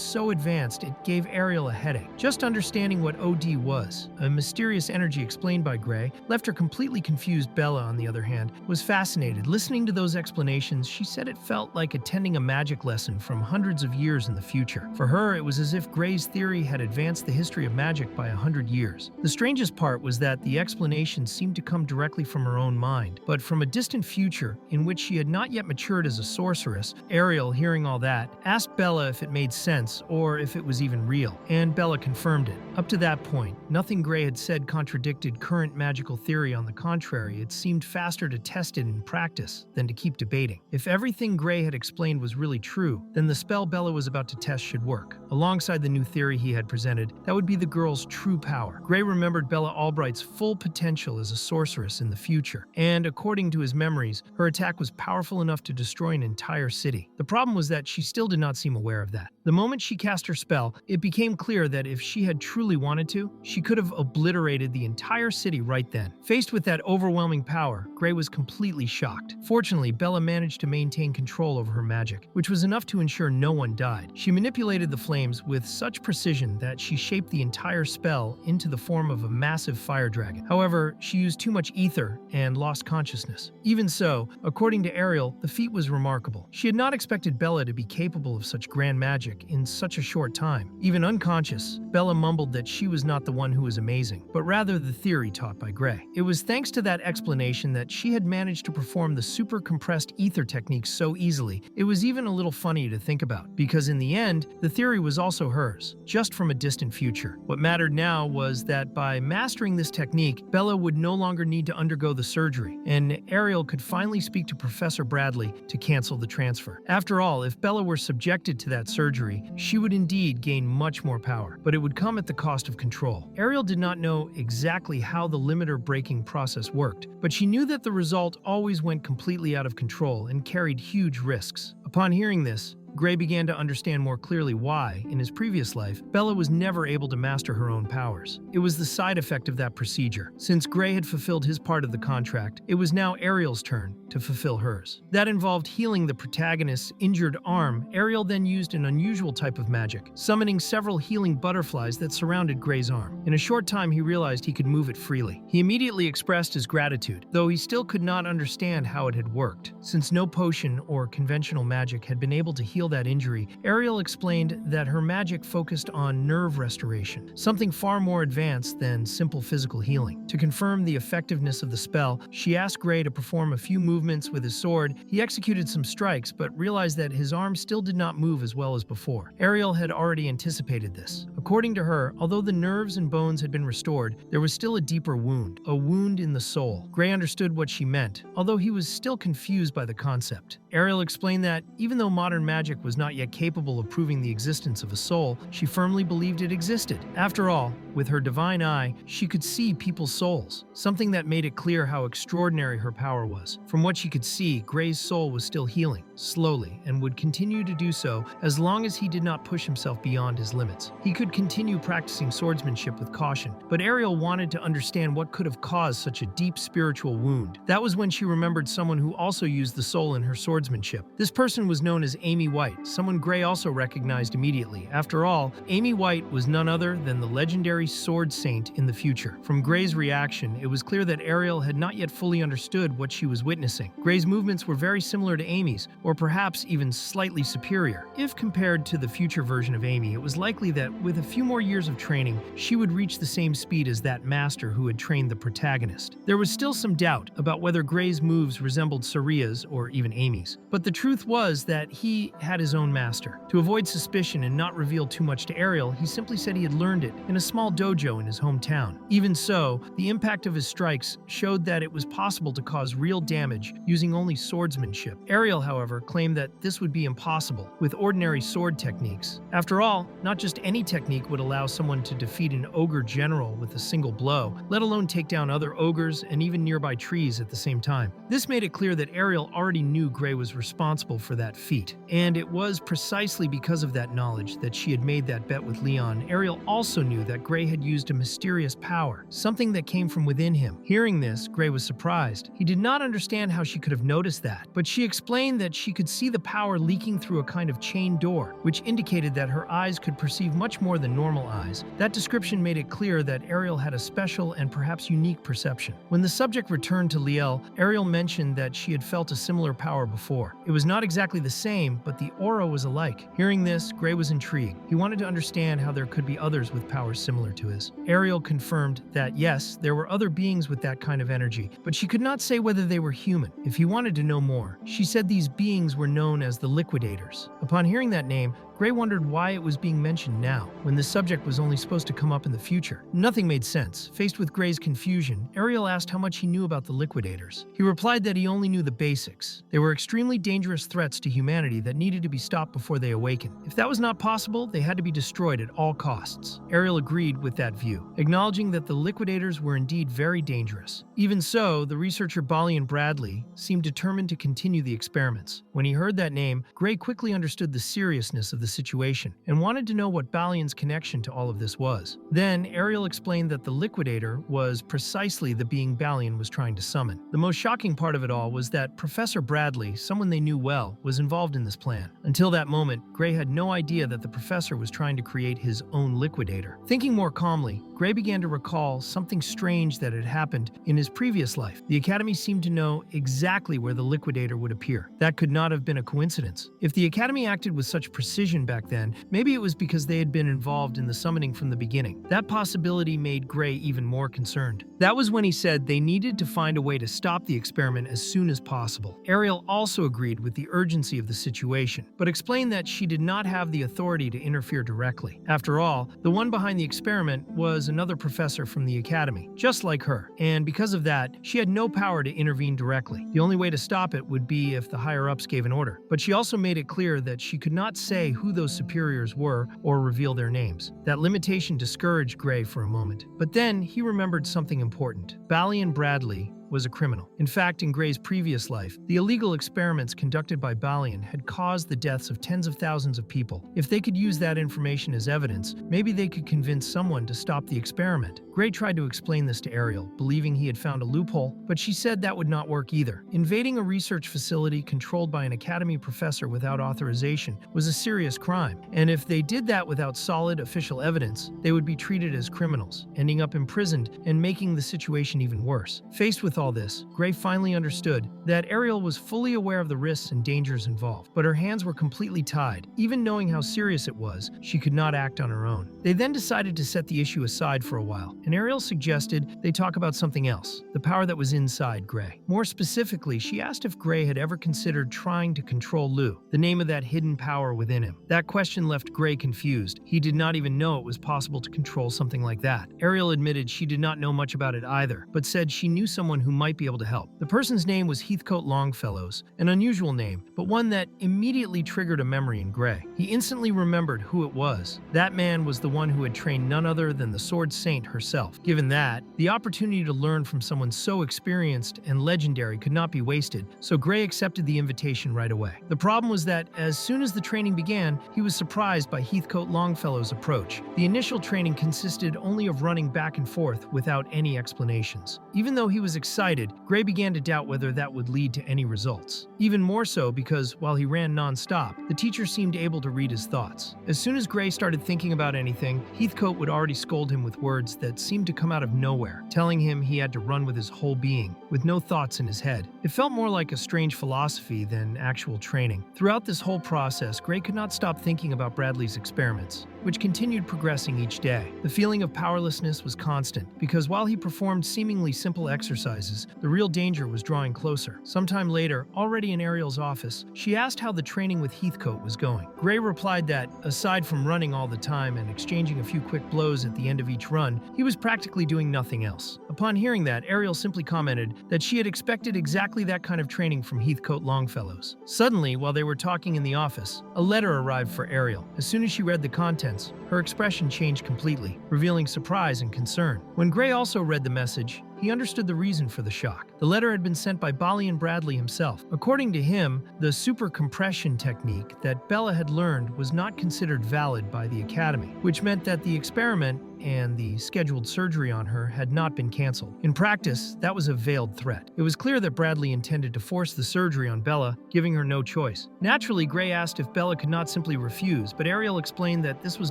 so advanced it gave Ariel a headache. Just understanding what OD was, a mysterious energy explained by Gray, left her completely confused. Bella, on the other hand, was fascinated. Listening to those explanations, she said it felt like attending a magic lesson from hundreds of years in the future. For her, it was as if Gray's theory had advanced the history of magic by 100 years. The strangest part was that the explanations seemed to come directly from her own mind, but from a distant future in which she had not yet matured as a sorceress. Ariel, hearing all that, asked Bella if it made sense or if it was even real, and Bella confirmed it. Up to that point, nothing Gray had said contradicted current magical theory. On the contrary, it seemed faster to test it in practice than to keep debating. If everything Gray had explained was really true, then the spell Bella was about to test should work. Alongside the new theory he had presented, that would be the girl's true power. Gray remembered Bella Albright's full potential as a sorceress in the future, and according to his memories, her attack was powerful enough to destroy an entire city. The problem was that she still did not seem aware of that. The moment she cast her spell, it became clear that if she had truly wanted to, she could have obliterated the entire city right then. Faced with that overwhelming power, Gray was completely shocked. Fortunately, Bella managed to maintain control over her magic, which was enough to ensure no one died. She manipulated the flames with such precision that she shaped the entire spell into the form of a massive fire dragon. However, she used too much ether and lost consciousness. Even so, according to Ariel, the feat was remarkable. She had not expected Bella to be capable of such grand magic in such a short time. Even unconscious, Bella mumbled that she was not the one who was amazing, but rather the theory taught by Gray. It was thanks to that explanation that she had managed to perform the super compressed ether technique so easily. It was even a little funny to think about, because in the end, the theory was also hers, just from a distant future. What mattered now was that by mastering this technique, Bella would no longer need to undergo the surgery, and Ariel could finally speak to Professor Bradley to cancel the transfer. After all, if Bella were subjected to that surgery, she would indeed gain much more power, but it would come at the cost of control. Ariel did not know exactly how the limiter breaking process worked, but she knew that the result always went completely out of control and carried huge risks. Upon hearing this, Gray began to understand more clearly why, in his previous life, Bella was never able to master her own powers. It was the side effect of that procedure. Since Gray had fulfilled his part of the contract, it was now Ariel's turn to fulfill hers. That involved healing the protagonist's injured arm. Ariel then used an unusual type of magic, summoning several healing butterflies that surrounded Gray's arm. In a short time, he realized he could move it freely. He immediately expressed his gratitude, though he still could not understand how it had worked, since no potion or conventional magic had been able to heal heal that injury, Ariel explained that her magic focused on nerve restoration, something far more advanced than simple physical healing. To confirm the effectiveness of the spell, she asked Gray to perform a few movements with his sword. He executed some strikes, but realized that his arm still did not move as well as before. Ariel had already anticipated this. According to her, although the nerves and bones had been restored, there was still a deeper wound, a wound in the soul. Gray understood what she meant, although he was still confused by the concept. Ariel explained that, even though modern magic was not yet capable of proving the existence of a soul, she firmly believed it existed. After all, with her divine eye, she could see people's souls, something that made it clear how extraordinary her power was. From what she could see, Gray's soul was still healing, slowly, and would continue to do so as long as he did not push himself beyond his limits. He could continue practicing swordsmanship with caution, but Ariel wanted to understand what could have caused such a deep spiritual wound. That was when she remembered someone who also used the soul in her swordsmanship. This person was known as Amy White, someone Gray also recognized immediately. After all, Amy White was none other than the legendary sword saint in the future. From Gray's reaction, it was clear that Ariel had not yet fully understood what she was witnessing. Gray's movements were very similar to Amy's, or perhaps even slightly superior. If compared to the future version of Amy, it was likely that with a few more years of training, she would reach the same speed as that master who had trained the protagonist. There was still some doubt about whether Gray's moves resembled Saria's or even Amy's, but the truth was that he had his own master. To avoid suspicion and not reveal too much to Ariel, he simply said he had learned it in a small dojo in his hometown. Even so, the impact of his strikes showed that it was possible to cause real damage using only swordsmanship. Ariel, however, claimed that this would be impossible with ordinary sword techniques. After all, not just any technique would allow someone to defeat an ogre general with a single blow, let alone take down other ogres and even nearby trees at the same time. This made it clear that Ariel already knew Gray was responsible for that feat, and it was precisely because of that knowledge that she had made that bet with Leon. Ariel also knew that Gray had used a mysterious power, something that came from within him. Hearing this, Gray was surprised. He did not understand how she could have noticed that, but she explained that she could see the power leaking through a kind of chain door, which indicated that her eyes could perceive much more than normal eyes. That description made it clear that Ariel had a special and perhaps unique perception. When the subject returned to Liel, Ariel mentioned that she had felt a similar power before. It was not exactly the same, but the aura was alike. Hearing this, Gray was intrigued. He wanted to understand how there could be others with powers similar to his. Ariel confirmed that yes, there were other beings with that kind of energy, but she could not say whether they were human. If he wanted to know more, she said these beings were known as the Liquidators. Upon hearing that name, Gray wondered why it was being mentioned now, when the subject was only supposed to come up in the future. Nothing made sense. Faced with Gray's confusion, Ariel asked how much he knew about the Liquidators. He replied that he only knew the basics. They were extremely dangerous threats to humanity that needed to be stopped before they awakened. If that was not possible, they had to be destroyed at all costs. Ariel agreed with that view, acknowledging that the Liquidators were indeed very dangerous. Even so, the researcher Balian Bradley seemed determined to continue the experiments. When he heard that name, Gray quickly understood the seriousness of the situation and wanted to know what Balian's connection to all of this was. Then, Ariel explained that the Liquidator was precisely the being Balian was trying to summon. The most shocking part of it all was that Professor Bradley, someone they knew well, was involved in this plan. Until that moment, Gray had no idea that the professor was trying to create his own Liquidator. Thinking more calmly, Gray began to recall something strange that had happened in his previous life. The Academy seemed to know exactly where the Liquidator would appear. That could not have been a coincidence. If the Academy acted with such precision back then, maybe it was because they had been involved in the summoning from the beginning. That possibility made Gray even more concerned. That was when he said they needed to find a way to stop the experiment as soon as possible. Ariel also agreed with the urgency of the situation, but explained that she did not have the authority to interfere directly. After all, the one behind the experiment was another professor from the Academy, just like her, and because of that, she had no power to intervene directly. The only way to stop it would be if the higher-ups gave an order. But she also made it clear that she could not say who those superiors were or reveal their names. That limitation discouraged Gray for a moment. But then he remembered something important. Balian Bradley was a criminal. In fact, in Gray's previous life, the illegal experiments conducted by Balian had caused the deaths of tens of thousands of people. If they could use that information as evidence, maybe they could convince someone to stop the experiment. Gray tried to explain this to Ariel, believing he had found a loophole, but she said that would not work either. Invading a research facility controlled by an academy professor without authorization was a serious crime, and if they did that without solid official evidence, they would be treated as criminals, ending up imprisoned and making the situation even worse. Faced with all this, Gray finally understood that Ariel was fully aware of the risks and dangers involved, but her hands were completely tied. Even knowing how serious it was, she could not act on her own. They then decided to set the issue aside for a while, and Ariel suggested they talk about something else, the power that was inside Gray. More specifically, she asked if Gray had ever considered trying to control Lu, the name of that hidden power within him. That question left Gray confused. He did not even know it was possible to control something like that. Ariel admitted she did not know much about it either, but said she knew someone who might be able to help. The person's name was Heathcote Longfellows, an unusual name, but one that immediately triggered a memory in Gray. He instantly remembered who it was. That man was the one who had trained none other than the Sword Saint herself. Given that, the opportunity to learn from someone so experienced and legendary could not be wasted, so Gray accepted the invitation right away. The problem was that as soon as the training began, he was surprised by Heathcote Longfellow's approach. The initial training consisted only of running back and forth without any explanations. Even though he was excited, Gray began to doubt whether that would lead to any results. Even more so because, while he ran non-stop, the teacher seemed able to read his thoughts. As soon as Gray started thinking about anything, Heathcote would already scold him with words that seemed to come out of nowhere, telling him he had to run with his whole being, with no thoughts in his head. It felt more like a strange philosophy than actual training. Throughout this whole process, Gray could not stop thinking about Bradley's experiments, which continued progressing each day. The feeling of powerlessness was constant, because while he performed seemingly simple exercises, the real danger was drawing closer. Sometime later, already in Ariel's office, she asked how the training with Heathcote was going. Gray replied that, aside from running all the time and exchanging a few quick blows at the end of each run, he was practically doing nothing else. Upon hearing that, Ariel simply commented that she had expected exactly that kind of training from Heathcote Longfellows. Suddenly, while they were talking in the office, a letter arrived for Ariel. As soon as she read the contents, her expression changed completely, revealing surprise and concern. When Gray also read the message, he understood the reason for the shock. The letter had been sent by Balian Bradley himself. According to him, the super compression technique that Bella had learned was not considered valid by the Academy, which meant that the experiment and the scheduled surgery on her had not been canceled. In practice, that was a veiled threat. It was clear that Bradley intended to force the surgery on Bella, giving her no choice. Naturally, Gray asked if Bella could not simply refuse, but Ariel explained that this was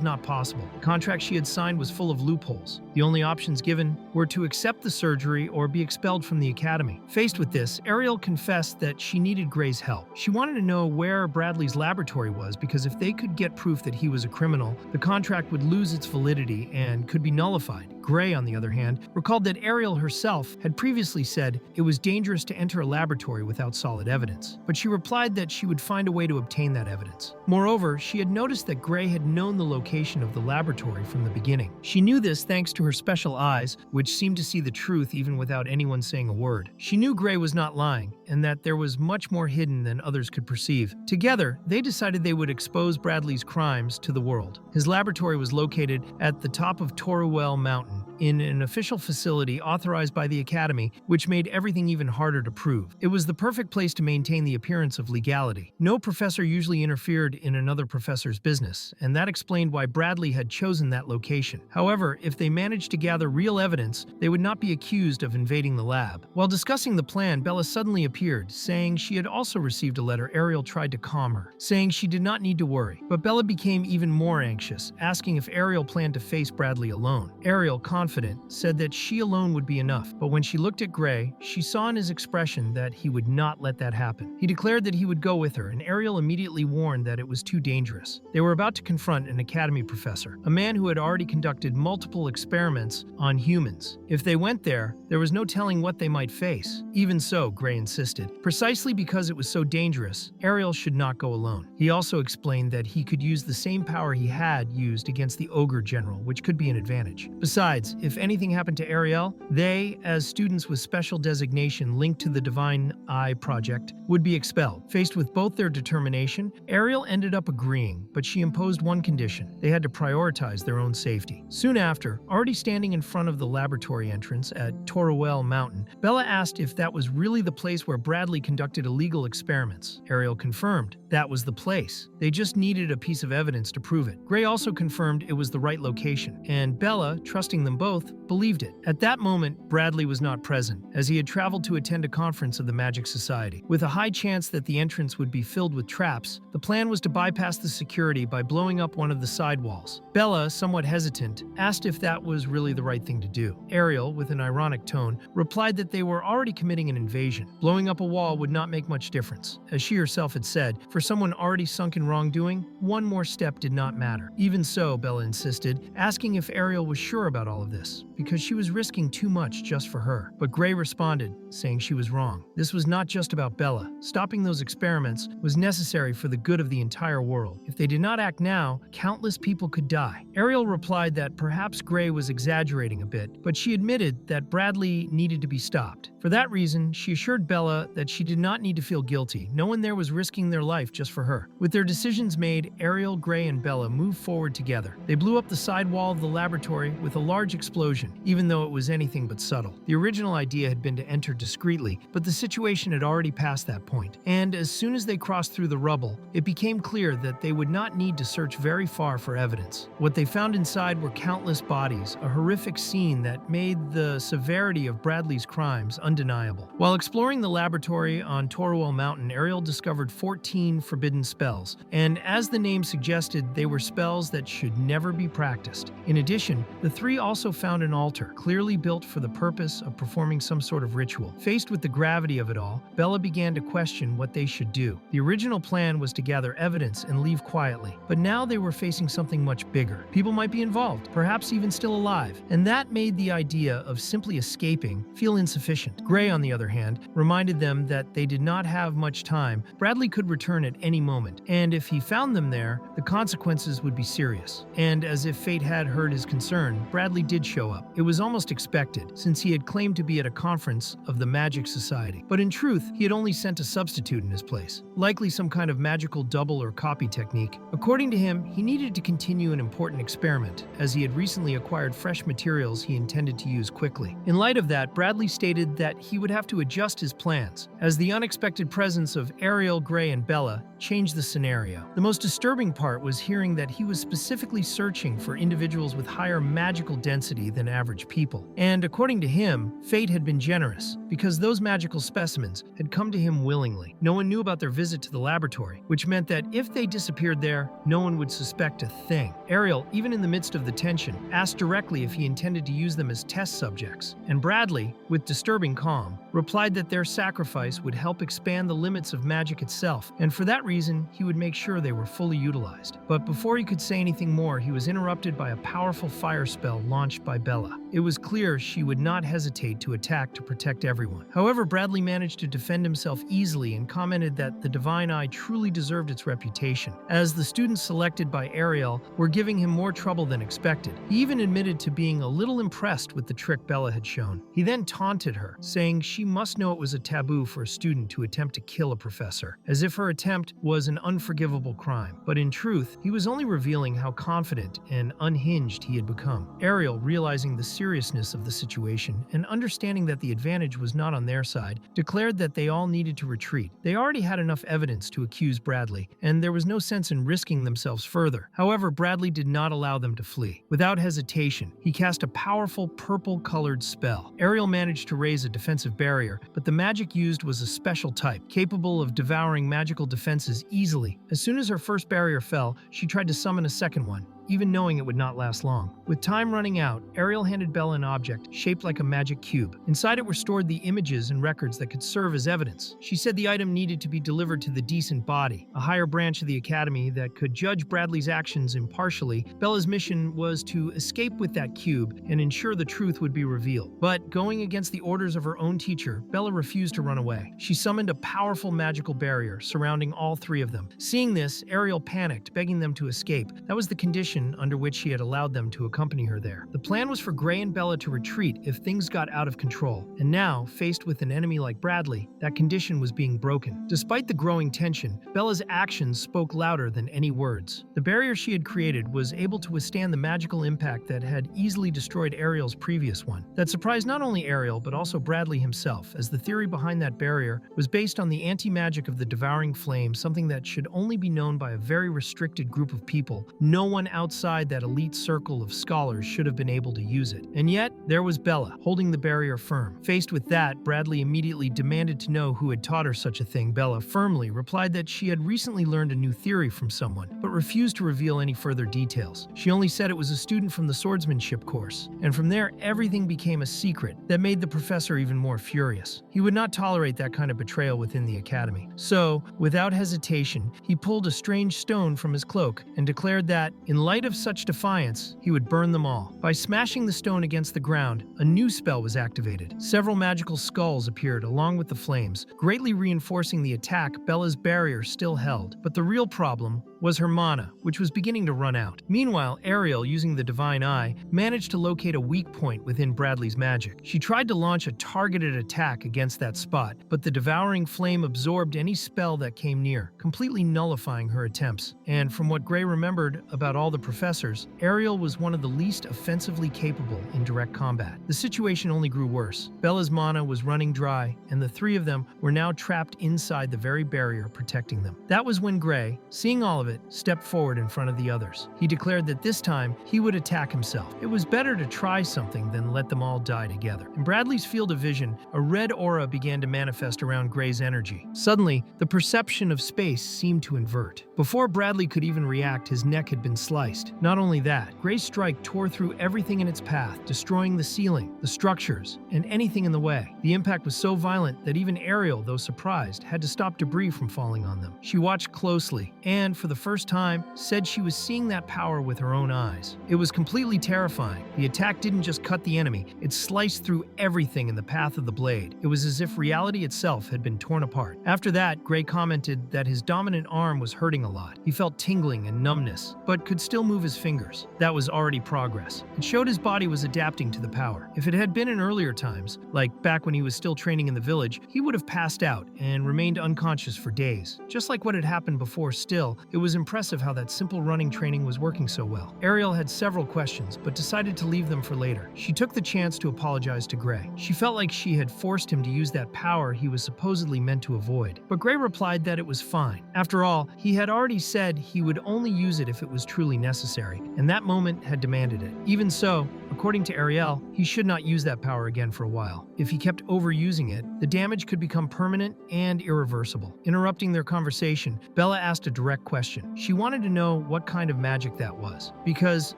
not possible. The contract she had signed was full of loopholes. The only options given were to accept the surgery or be expelled from the Academy. Faced with this, Ariel confessed that she needed Gray's help. She wanted to know where Bradley's laboratory was, because if they could get proof that he was a criminal, the contract would lose its validity and could be nullified. Gray, on the other hand, recalled that Ariel herself had previously said it was dangerous to enter a laboratory without solid evidence, but she replied that she would find a way to obtain that evidence. Moreover, she had noticed that Gray had known the location of the laboratory from the beginning. She knew this thanks to her special eyes, which seemed to see the truth even without anyone saying a word. She knew Gray was not lying, and that there was much more hidden than others could perceive. Together, they decided they would expose Bradley's crimes to the world. His laboratory was located at the top of Toruwell Mountain, in an official facility authorized by the Academy, which made everything even harder to prove. It was the perfect place to maintain the appearance of legality. No professor usually interfered in another professor's business, and that explained why Bradley had chosen that location. However, if they managed to gather real evidence, they would not be accused of invading the lab. While discussing the plan, Bella suddenly appeared, saying she had also received a letter. Ariel tried to calm her, saying she did not need to worry. But Bella became even more anxious, asking if Ariel planned to face Bradley alone. Ariel, confident, said that she alone would be enough, but when she looked at Gray, she saw in his expression that he would not let that happen. He declared that he would go with her, and Ariel immediately warned that it was too dangerous. They were about to confront an Academy professor, a man who had already conducted multiple experiments on humans. If they went there was no telling what they might face. Even so, Gray insisted. Precisely because it was so dangerous, Ariel should not go alone. He also explained that he could use the same power he had used against the Ogre General, which could be an advantage. Besides, if anything happened to Ariel, they, as students with special designation linked to the Divine Eye Project, would be expelled. Faced with both their determination, Ariel ended up agreeing, but she imposed one condition. They had to prioritize their own safety. Soon after, already standing in front of the laboratory entrance at Toruwell Mountain, Bella asked if that was really the place where Bradley conducted illegal experiments. Ariel confirmed that was the place. They just needed a piece of evidence to prove it. Gray also confirmed it was the right location, and Bella, trusting them both believed it. At that moment, Bradley was not present, as he had traveled to attend a conference of the Magic Society. With a high chance that the entrance would be filled with traps, the plan was to bypass the security by blowing up one of the side walls. Bella, somewhat hesitant, asked if that was really the right thing to do. Ariel, with an ironic tone, replied that they were already committing an invasion. Blowing up a wall would not make much difference. As she herself had said, for someone already sunk in wrongdoing, one more step did not matter. Even so, Bella insisted, asking if Ariel was sure about all of this, because she was risking too much just for her. But Gray responded, saying she was wrong. This was not just about Bella. Stopping those experiments was necessary for the good of the entire world. If they did not act now, countless people could die. Ariel replied that perhaps Gray was exaggerating a bit, but she admitted that Bradley needed to be stopped. For that reason, she assured Bella that she did not need to feel guilty. No one there was risking their life just for her. With their decisions made, Ariel, Gray, and Bella moved forward together. They blew up the side wall of the laboratory with a large explosion, even though it was anything but subtle. The original idea had been to enter discreetly, but the situation had already passed that point. And as soon as they crossed through the rubble, it became clear that they would not need to search very far for evidence. What they found inside were countless bodies, a horrific scene that made the severity of Bradley's crimes undeniable. While exploring the laboratory on Toruel Mountain, Ariel discovered 14 forbidden spells, and as the name suggested, they were spells that should never be practiced. In addition, the three also found an altar, clearly built for the purpose of performing some sort of ritual. Faced with the gravity of it all, Bella began to question what they should do. The original plan was to gather evidence and leave quietly, but now they were facing something much bigger. People might be involved, perhaps even still alive, and that made the idea of simply escaping feel insufficient. Gray, on the other hand, reminded them that they did not have much time. Bradley could return at any moment, and if he found them there, the consequences would be serious. And as if fate had heard his concern, Bradley did show up. It was almost expected, since he had claimed to be at a conference of the Magic Society. But in truth, he had only sent a substitute in his place, likely some kind of magical double or copy technique. According to him, he needed to continue an important experiment, as he had recently acquired fresh materials he intended to use quickly. In light of that, Bradley stated that he would have to adjust his plans, as the unexpected presence of Ariel, Gray, and Bella changed the scenario. The most disturbing part was hearing that he was specifically searching for individuals with higher magical density than average people. And according to him, fate had been generous, because those magical specimens had come to him willingly. No one knew about their visit to the laboratory, which meant that if they disappeared there, no one would suspect a thing. Ariel, even in the midst of the tension, asked directly if he intended to use them as test subjects, and Bradley, with disturbing calm, replied that their sacrifice would help expand the limits of magic itself, and for that reason, he would make sure they were fully utilized. But before he could say anything more, he was interrupted by a powerful fire spell launched by Bella. It was clear she would not hesitate to attack to protect everyone. However, Bradley managed to defend himself easily and commented that the Divine Eye truly deserved its reputation, as the students selected by Ariel were giving him more trouble than expected. He even admitted to being a little impressed with the trick Bella had shown. He then taunted her, saying she must know it was a taboo for a student to attempt to kill a professor, as if her attempt was an unforgivable crime. But in truth, he was only revealing how confident and unhinged he had become. Ariel, realizing the seriousness of the situation and understanding that the advantage was not on their side, declared that they all needed to retreat. They already had enough evidence to accuse Bradley, and there was no sense in risking themselves further. However, Bradley did not allow them to flee. Without hesitation, he cast a powerful purple-colored spell. Ariel managed to raise a defensive barrier, but the magic used was a special type, capable of devouring magical defenses easily. As soon as her first barrier fell, she tried to summon a second one, even knowing it would not last long. With time running out, Ariel handed Bella an object shaped like a magic cube. Inside it were stored the images and records that could serve as evidence. She said the item needed to be delivered to the Decent Body, a higher branch of the Academy that could judge Bradley's actions impartially. Bella's mission was to escape with that cube and ensure the truth would be revealed. But going against the orders of her own teacher, Bella refused to run away. She summoned a powerful magical barrier surrounding all three of them. Seeing this, Ariel panicked, begging them to escape. That was the condition under which she had allowed them to accompany her there. The plan was for Gray and Bella to retreat if things got out of control, and now, faced with an enemy like Bradley, that condition was being broken. Despite the growing tension, Bella's actions spoke louder than any words. The barrier she had created was able to withstand the magical impact that had easily destroyed Ariel's previous one. That surprised not only Ariel, but also Bradley himself, as the theory behind that barrier was based on the anti-magic of the devouring flame, something that should only be known by a very restricted group of people. No one outside that elite circle of scholars should have been able to use it. And yet, there was Bella, holding the barrier firm. Faced with that, Bradley immediately demanded to know who had taught her such a thing. Bella firmly replied that she had recently learned a new theory from someone, but refused to reveal any further details. She only said it was a student from the swordsmanship course, and from there everything became a secret that made the professor even more furious. He would not tolerate that kind of betrayal within the academy. So, without hesitation, he pulled a strange stone from his cloak and declared that, in light of such defiance, he would burn them all. By smashing the stone against the ground, a new spell was activated. Several magical skulls appeared along with the flames, greatly reinforcing the attack Bella's barrier still held. But the real problem was her mana, which was beginning to run out. Meanwhile, Ariel, using the Divine Eye, managed to locate a weak point within Bradley's magic. She tried to launch a targeted attack against that spot, but the devouring flame absorbed any spell that came near, completely nullifying her attempts. And from what Gray remembered about all the professors, Ariel was one of the least offensively capable in direct combat. The situation only grew worse. Bella's mana was running dry, and the three of them were now trapped inside the very barrier protecting them. That was when Gray, seeing all of it, stepped forward in front of the others. He declared that this time he would attack himself. It was better to try something than let them all die together. In Bradley's field of vision, a red aura began to manifest around Gray's energy. Suddenly, the perception of space seemed to invert. Before Bradley could even react, his neck had been sliced. Not only that, Gray's strike tore through everything in its path, destroying the ceiling, the structures, and anything in the way. The impact was so violent that even Ariel, though surprised, had to stop debris from falling on them. She watched closely, and for the first time, said she was seeing that power with her own eyes. It was completely terrifying. The attack didn't just cut the enemy, it sliced through everything in the path of the blade. It was as if reality itself had been torn apart. After that, Gray commented that his dominant arm was hurting a lot. He felt tingling and numbness, but could still move his fingers. That was already progress. It showed his body was adapting to the power. If it had been in earlier times, like back when he was still training in the village, he would have passed out and remained unconscious for days. Just like what had happened before, still, it was impressive how that simple running training was working so well. Ariel had several questions, but decided to leave them for later. She took the chance to apologize to Gray. She felt like she had forced him to use that power he was supposedly meant to avoid. But Gray replied that it was fine. After all, he had already said he would only use it if it was truly necessary, and that moment had demanded it. Even so, according to Ariel, he should not use that power again for a while. If he kept overusing it, the damage could become permanent and irreversible. Interrupting their conversation, Bella asked a direct question. She wanted to know what kind of magic that was, because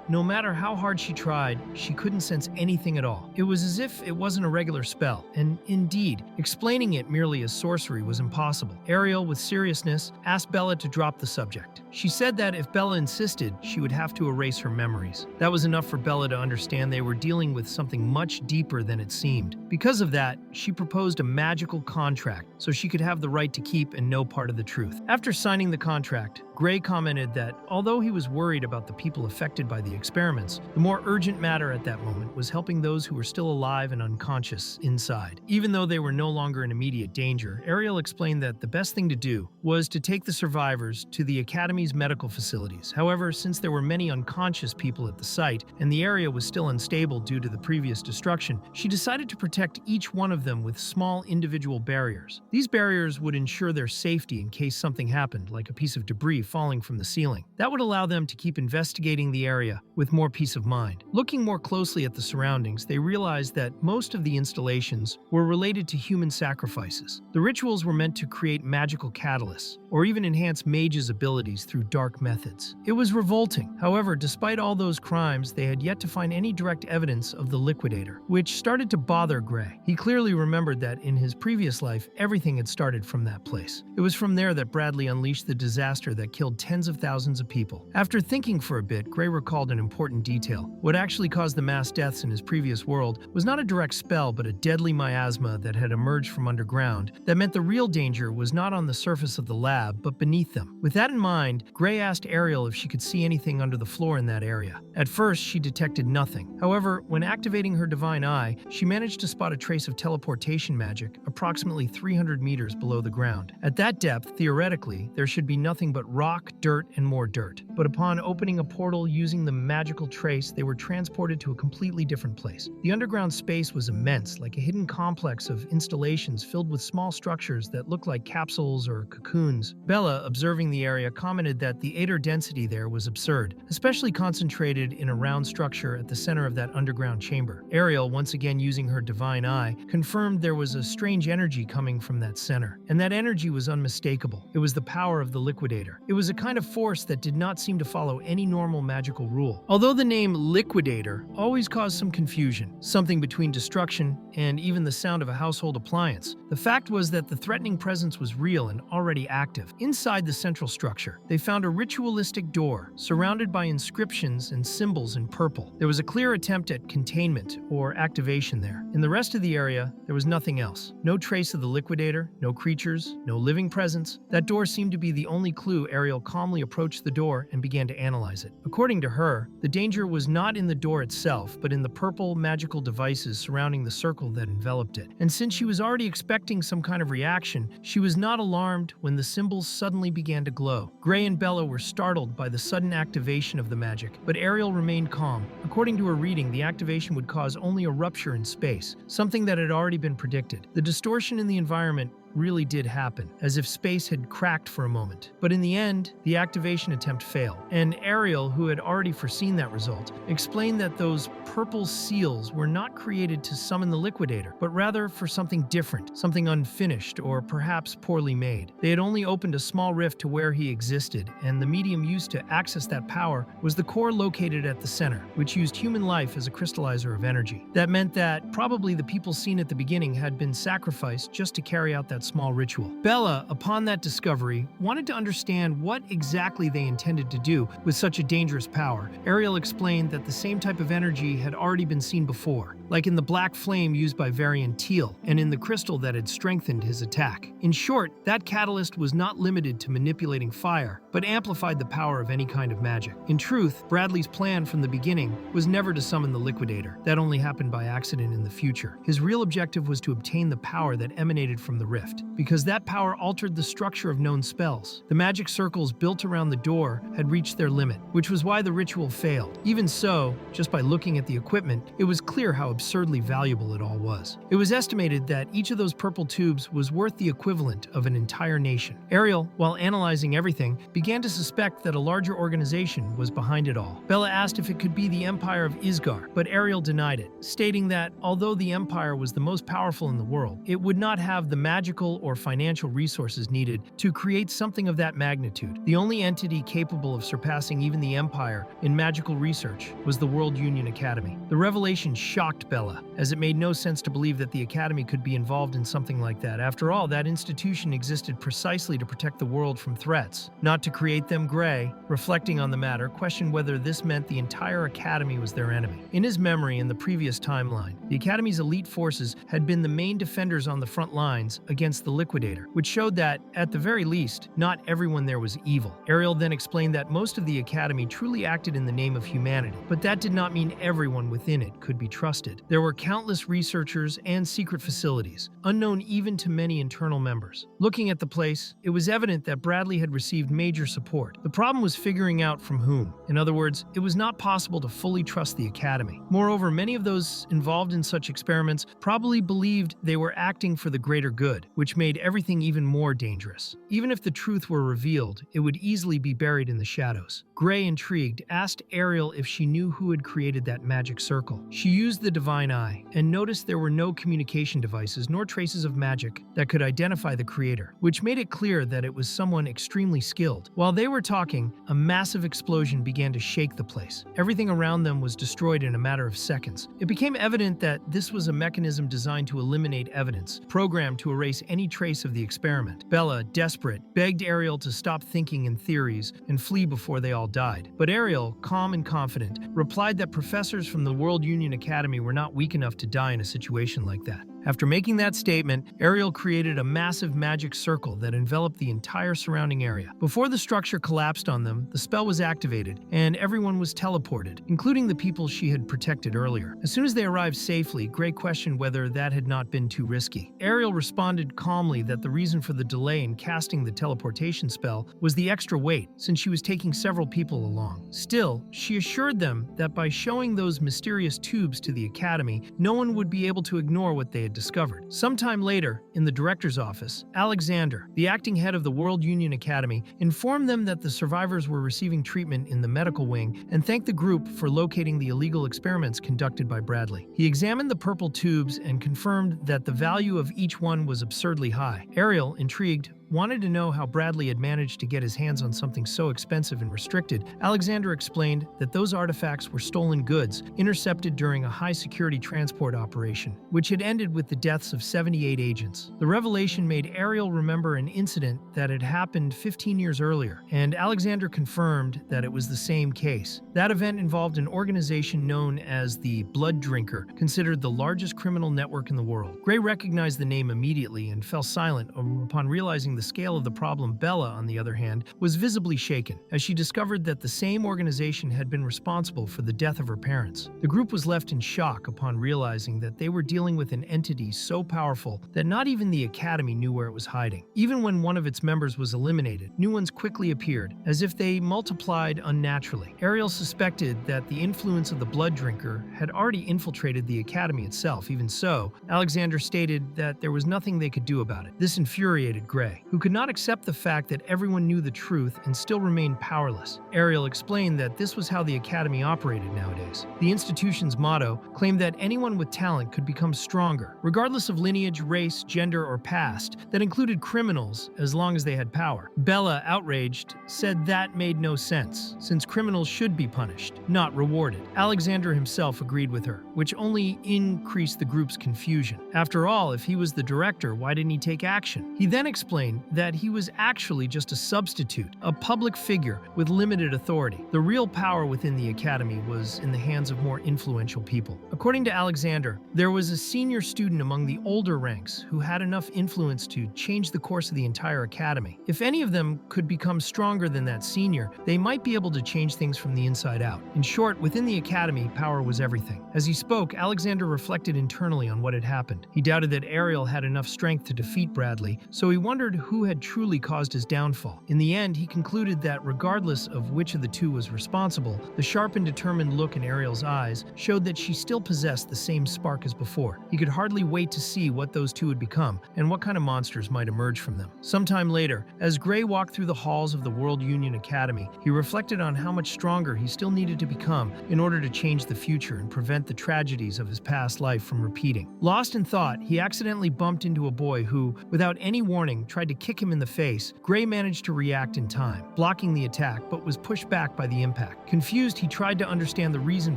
no matter how hard she tried, she couldn't sense anything at all. It was as if it wasn't a regular spell, and indeed, explaining it merely as sorcery was impossible. Ariel, with seriousness, asked Bella to drop the subject. She said that if Bella insisted, she would have to erase her memories. That was enough for Bella to understand they were dealing with something much deeper than it seemed. Because of that, she proposed a magical contract so she could have the right to keep and know part of the truth. After signing the contract, Gray commented that although he was worried about the people affected by the experiments, the more urgent matter at that moment was helping those who were still alive and unconscious inside. Even though they were no longer in immediate danger, Ariel explained that the best thing to do was to take the survivors to the Academy's medical facilities. However, since there were many unconscious people at the site and the area was still unstable due to the previous destruction, she decided to protect each one of them with small individual barriers. These barriers would ensure their safety in case something happened, like a piece of debris falling from the ceiling. That would allow them to keep investigating the area with more peace of mind. Looking more closely at the surroundings, they realized that most of the installations were related to human sacrifices. The rituals were meant to create magical catalysts, or even enhance mages' abilities through dark methods. It was revolting. However, despite all those crimes, they had yet to find any direct evidence of the liquidator, which started to bother Gray. He clearly remembered that in his previous life, everything had started from that place. It was from there that Bradley unleashed the disaster that killed tens of thousands of people. After thinking for a bit, Gray recalled an important detail. What actually caused the mass deaths in his previous world was not a direct spell, but a deadly miasma that had emerged from underground. That meant the real danger was not on the surface of the lab, but beneath them. With that in mind, Gray asked Ariel if she could see anything under the floor in that area. At first, she detected nothing. However, when activating her Divine Eye, she managed to spot a trace of teleportation magic approximately 300 meters below the ground. At that depth, theoretically, there should be nothing but rock, dirt, and more dirt. But upon opening a portal using the magical trace, they were transported to a completely different place. The underground space was immense, like a hidden complex of installations filled with small structures that looked like capsules or cocoons. Bella, observing the area, commented that the aether density there was absurd, especially concentrated in a round structure at the center of that underground chamber. Ariel, once again using her divine eye, confirmed there was a strange energy coming from that center, and that energy was unmistakable. It was the power of the Liquidator. It was a kind of force that did not seem to follow any normal magical rule. Although the name Liquidator always caused some confusion, something between destruction and even the sound of a household appliance, the fact was that the threatening presence was real and already active. Inside the central structure, they found a ritualistic door surrounded by inscriptions and symbols in purple. There was a clear attempt at containment or activation there. In the rest of the area, there was nothing else. No trace of the Liquidator, no creatures, no living presence. That door seemed to be the only clue. Ariel calmly approached the door and began to analyze it. According to her, the danger was not in the door itself, but in the purple magical devices surrounding the circle that enveloped it. And since she was already expecting some kind of reaction, she was not alarmed when the symbols suddenly began to glow. Gray and Bella were startled by the sudden activation of the magic, but Ariel remained calm. According to her reading, the activation would cause only a rupture in space, something that had already been predicted. The distortion in the environment really did happen, as if space had cracked for a moment. But in the end, the activation attempt failed, and Ariel, who had already foreseen that result, explained that those purple seals were not created to summon the Liquidator, but rather for something different, something unfinished or perhaps poorly made. They had only opened a small rift to where he existed, and the medium used to access that power was the core located at the center, which used human life as a crystallizer of energy. That meant that probably the people seen at the beginning had been sacrificed just to carry out that small ritual. Bella, upon that discovery, wanted to understand what exactly they intended to do with such a dangerous power. Ariel explained that the same type of energy had already been seen before, like in the black flame used by Varian Teal, and in the crystal that had strengthened his attack. In short, that catalyst was not limited to manipulating fire, but amplified the power of any kind of magic. In truth, Bradley's plan from the beginning was never to summon the Liquidator. That only happened by accident in the future. His real objective was to obtain the power that emanated from the rift, because that power altered the structure of known spells. The magic circles built around the door had reached their limit, which was why the ritual failed. Even so, just by looking at the equipment, it was clear how absurdly valuable it all was. It was estimated that each of those purple tubes was worth the equivalent of an entire nation. Ariel, while analyzing everything, began to suspect that a larger organization was behind it all. Bella asked if it could be the Empire of Isgar, but Ariel denied it, stating that although the Empire was the most powerful in the world, it would not have the magical or financial resources needed to create something of that magnitude. The only entity capable of surpassing even the Empire in magical research was the World Union Academy. The revelation shocked Bella, as it made no sense to believe that the Academy could be involved in something like that. After all, that institution existed precisely to protect the world from threats, not to create them. Gray, reflecting on the matter, questioned whether this meant the entire Academy was their enemy. In his memory in the previous timeline, the Academy's elite forces had been the main defenders on the front lines against the Liquidator, which showed that, at the very least, not everyone there was evil. Ariel then explained that most of the Academy truly acted in the name of humanity, but that did not mean everyone within it could be trusted. There were countless researchers and secret facilities, unknown even to many internal members. Looking at the place, it was evident that Bradley had received major support. The problem was figuring out from whom. In other words, it was not possible to fully trust the Academy. Moreover, many of those involved in such experiments probably believed they were acting for the greater good, which made everything even more dangerous. Even if the truth were revealed, it would easily be buried in the shadows. Gray, intrigued, asked Ariel if she knew who had created that magic circle. She used the divine eye and noticed there were no communication devices nor traces of magic that could identify the creator, which made it clear that it was someone extremely skilled. While they were talking, a massive explosion began to shake the place. Everything around them was destroyed in a matter of seconds. It became evident that this was a mechanism designed to eliminate evidence, programmed to erase any trace of the experiment. Bella, desperate, begged Ariel to stop thinking in theories and flee before they all died. But Ariel, calm and confident, replied that professors from the World Union Academy were not weak enough to die in a situation like that. After making that statement, Ariel created a massive magic circle that enveloped the entire surrounding area. Before the structure collapsed on them, the spell was activated, and everyone was teleported, including the people she had protected earlier. As soon as they arrived safely, Gray questioned whether that had not been too risky. Ariel responded calmly that the reason for the delay in casting the teleportation spell was the extra weight, since she was taking several people along. Still, she assured them that by showing those mysterious tubes to the Academy, no one would be able to ignore what they had discovered. Sometime later, in the director's office, Alexander, the acting head of the World Union Academy, informed them that the survivors were receiving treatment in the medical wing and thanked the group for locating the illegal experiments conducted by Bradley. He examined the purple tubes and confirmed that the value of each one was absurdly high. Ariel, intrigued, wanted to know how Bradley had managed to get his hands on something so expensive and restricted. Alexander explained that those artifacts were stolen goods intercepted during a high-security transport operation, which had ended with the deaths of 78 agents. The revelation made Ariel remember an incident that had happened 15 years earlier, and Alexander confirmed that it was the same case. That event involved an organization known as the Blood Drinker, considered the largest criminal network in the world. Gray recognized the name immediately and fell silent upon realizing the scale of the problem. Bella, on the other hand, was visibly shaken, as she discovered that the same organization had been responsible for the death of her parents. The group was left in shock upon realizing that they were dealing with an entity so powerful that not even the Academy knew where it was hiding. Even when one of its members was eliminated, new ones quickly appeared, as if they multiplied unnaturally. Ariel suspected that the influence of the Blood Drinker had already infiltrated the Academy itself. Even so, Alexander stated that there was nothing they could do about it. This infuriated Gray, who could not accept the fact that everyone knew the truth and still remained powerless. Ariel explained that this was how the Academy operated nowadays. The institution's motto claimed that anyone with talent could become stronger, regardless of lineage, race, gender, or past, that included criminals as long as they had power. Bella, outraged, said that made no sense, since criminals should be punished, not rewarded. Alexander himself agreed with her, which only increased the group's confusion. After all, if he was the director, why didn't he take action? He then explained that he was actually just a substitute, a public figure with limited authority. The real power within the Academy was in the hands of more influential people. According to Alexander, there was a senior student among the older ranks who had enough influence to change the course of the entire Academy. If any of them could become stronger than that senior, they might be able to change things from the inside out. In short, within the Academy, power was everything. As he spoke, Alexander reflected internally on what had happened. He doubted that Ariel had enough strength to defeat Bradley, so he wondered who had truly caused his downfall. In the end, he concluded that regardless of which of the two was responsible, the sharp and determined look in Ariel's eyes showed that she still possessed the same spark as before. He could hardly wait to see what those two would become and what kind of monsters might emerge from them. Sometime later, as Gray walked through the halls of the World Union Academy, he reflected on how much stronger he still needed to become in order to change the future and prevent the tragedies of his past life from repeating. Lost in thought, he accidentally bumped into a boy who, without any warning, tried to kick him in the face. Gray managed to react in time, blocking the attack, but was pushed back by the impact. Confused, he tried to understand the reason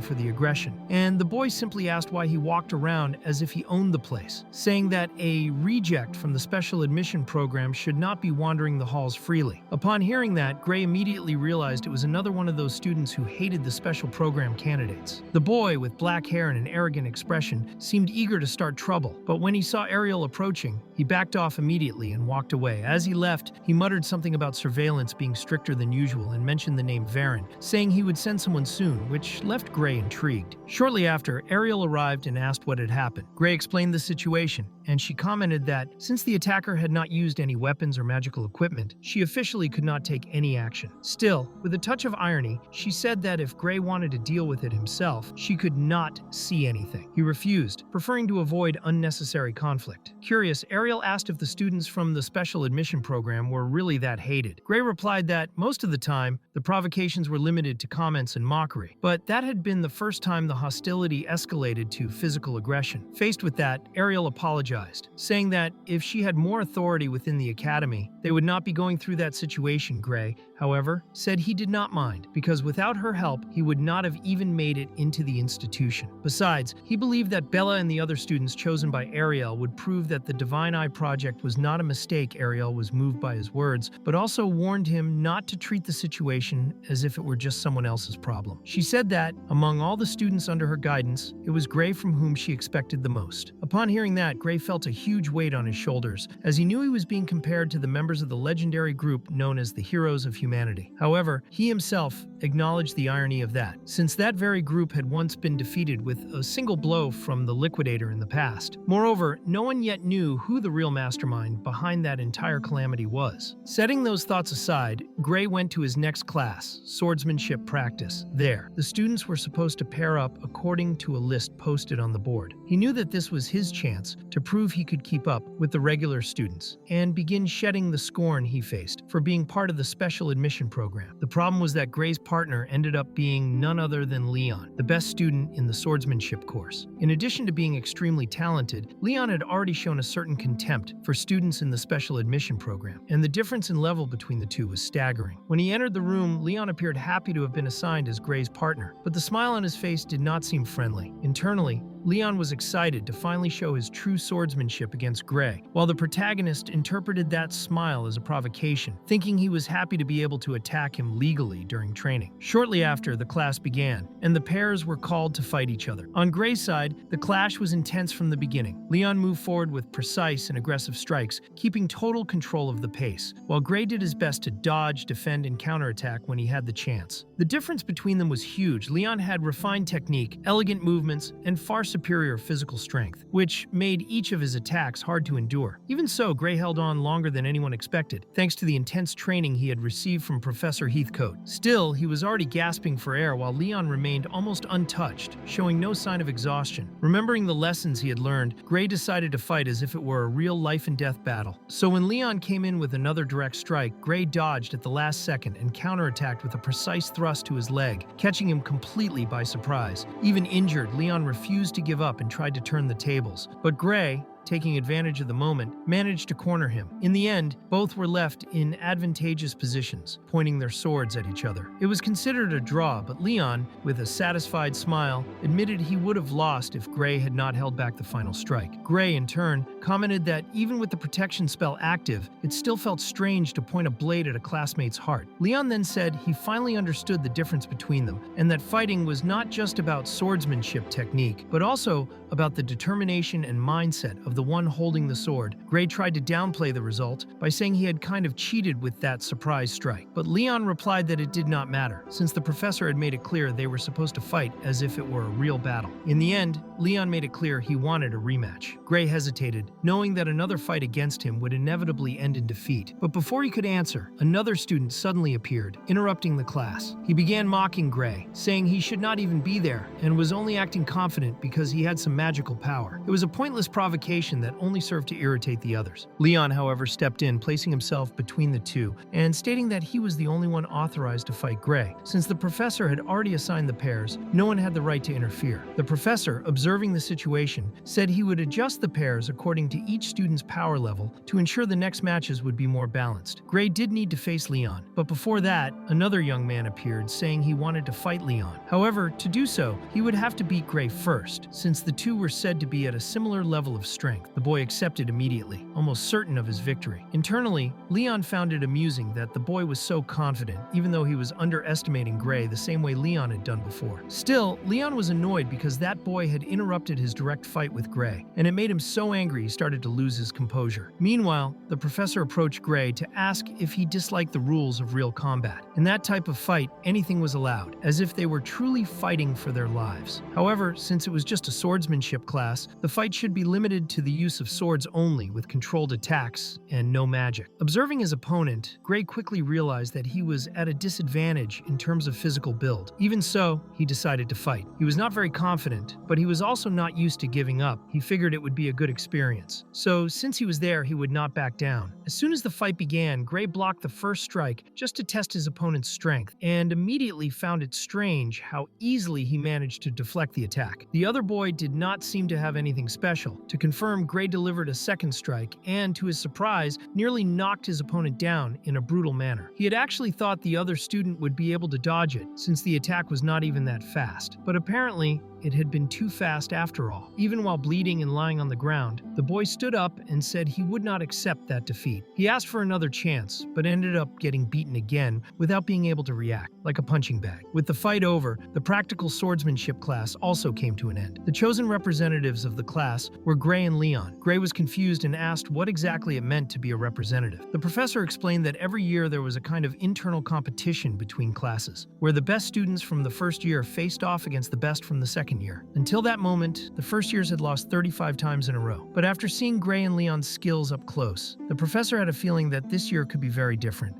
for the aggression, and the boy simply asked why he walked around as if he owned the place, saying that a reject from the special admission program should not be wandering the halls freely. Upon hearing that, Gray immediately realized it was another one of those students who hated the special program candidates. The boy, with black hair and an arrogant expression, seemed eager to start trouble, but when he saw Ariel approaching, he backed off immediately and walked away. As he left, he muttered something about surveillance being stricter than usual and mentioned the name Frieren, saying he would send someone soon, which left Gray intrigued. Shortly after, Ariel arrived and asked what had happened. Gray explained the situation, and she commented that since the attacker had not used any weapons or magical equipment, she officially could not take any action. Still, with a touch of irony, she said that if Gray wanted to deal with it himself, she could not see anything. He refused, preferring to avoid unnecessary conflict. Curious, Ariel asked if the students from the special admission program were really that hated. Gray replied that most of the time, the provocations were limited to comments and mockery, but that had been the first time the hostility escalated to physical aggression. Faced with that, Ariel apologized apologized, saying that if she had more authority within the academy, they would not be going through that situation. Gray, however, said he did not mind, because without her help, he would not have even made it into the institution. Besides, he believed that Bella and the other students chosen by Ariel would prove that the Divine Eye project was not a mistake. Ariel was moved by his words, but also warned him not to treat the situation as if it were just someone else's problem. She said that, among all the students under her guidance, it was Gray from whom she expected the most. Upon hearing that, Gray felt a huge weight on his shoulders, as he knew he was being compared to the members of the legendary group known as the Heroes of Humanity. However, he himself acknowledged the irony of that, since that very group had once been defeated with a single blow from the Liquidator in the past. Moreover, no one yet knew who the real mastermind behind that entire calamity was. Setting those thoughts aside, Gray went to his next class, swordsmanship practice. There, the students were supposed to pair up according to a list posted on the board. He knew that this was his chance to prove he could keep up with the regular students and begin shedding the scorn he faced for being part of the special admission program. The problem was that Gray's partner ended up being none other than Leon, the best student in the swordsmanship course. In addition to being extremely talented, Leon had already shown a certain contempt for students in the special admission program, and the difference in level between the two was staggering. When he entered the room, Leon appeared happy to have been assigned as Gray's partner, but the smile on his face did not seem friendly. Internally, Leon was excited to finally show his true swordsmanship against Gray, while the protagonist interpreted that smile as a provocation, thinking he was happy to be able to attack him legally during training. Shortly after, the class began, and the pairs were called to fight each other. On Gray's side, the clash was intense from the beginning. Leon moved forward with precise and aggressive strikes, keeping total control of the pace, while Gray did his best to dodge, defend, and counterattack when he had the chance. The difference between them was huge. Leon had refined technique, elegant movements, and far superior physical strength, which made each of his attacks hard to endure. Even so, Gray held on longer than anyone expected, thanks to the intense training he had received from Professor Heathcote. Still, he was already gasping for air while Leon remained almost untouched, showing no sign of exhaustion. Remembering the lessons he had learned, Gray decided to fight as if it were a real life-and-death battle. So when Leon came in with another direct strike, Gray dodged at the last second and counterattacked with a precise thrust to his leg, catching him completely by surprise. Even injured, Leon refused to give up and tried to turn the tables. But Gray, taking advantage of the moment, managed to corner him. In the end, both were left in advantageous positions, pointing their swords at each other. It was considered a draw, but Leon, with a satisfied smile, admitted he would have lost if Gray had not held back the final strike. Gray, in turn, commented that even with the protection spell active, it still felt strange to point a blade at a classmate's heart. Leon then said he finally understood the difference between them, and that fighting was not just about swordsmanship technique, but also about the determination and mindset of the one holding the sword. Gray tried to downplay the result by saying he had kind of cheated with that surprise strike, but Leon replied that it did not matter, since the professor had made it clear they were supposed to fight as if it were a real battle. In the end, Leon made it clear he wanted a rematch. Gray hesitated, knowing that another fight against him would inevitably end in defeat. But before he could answer, another student suddenly appeared, interrupting the class. He began mocking Gray, saying he should not even be there, and was only acting confident because he had some magical power. It was a pointless provocation that only served to irritate the others. Leon, however, stepped in, placing himself between the two, and stating that he was the only one authorized to fight Gray. Since the professor had already assigned the pairs, no one had the right to interfere. The professor, observing the situation, said he would adjust the pairs according to each student's power level to ensure the next matches would be more balanced. Gray did need to face Leon, but before that, another young man appeared, saying he wanted to fight Leon. However, to do so, he would have to beat Gray first, since the two were said to be at a similar level of strength. The boy accepted immediately, almost certain of his victory. Internally, Leon found it amusing that the boy was so confident, even though he was underestimating Gray the same way Leon had done before. Still, Leon was annoyed because that boy had interrupted his direct fight with Gray, and it made him so angry he started to lose his composure. Meanwhile, the professor approached Gray to ask if he disliked the rules of real combat. In that type of fight, anything was allowed, as if they were truly fighting for their lives. However, since it was just a swordsmanship class, the fight should be limited to the use of swords only, with controlled attacks and no magic. Observing his opponent, Gray quickly realized that he was at a disadvantage in terms of physical build. Even so, he decided to fight. He was not very confident, but he was also not used to giving up. He figured it would be a good experience. opponents. So, since he was there, he would not back down. As soon as the fight began, Gray blocked the first strike just to test his opponent's strength, and immediately found it strange how easily he managed to deflect the attack. The other boy did not seem to have anything special. To confirm, Gray delivered a second strike, and to his surprise, nearly knocked his opponent down in a brutal manner. He had actually thought the other student would be able to dodge it, since the attack was not even that fast. But apparently, it had been too fast after all. Even while bleeding and lying on the ground, the boy stood up and said he would not accept that defeat. He asked for another chance, but ended up getting beaten again without being able to react, like a punching bag. With the fight over, the practical swordsmanship class also came to an end. The chosen representatives of the class were Gray and Leon. Gray was confused and asked what exactly it meant to be a representative. The professor explained that every year there was a kind of internal competition between classes, where the best students from the first year faced off against the best from the second year. Until that moment, the first years had lost 35 times in a row. But after seeing Gray and Leon's skills up close, the professor had a feeling that this year could be very different.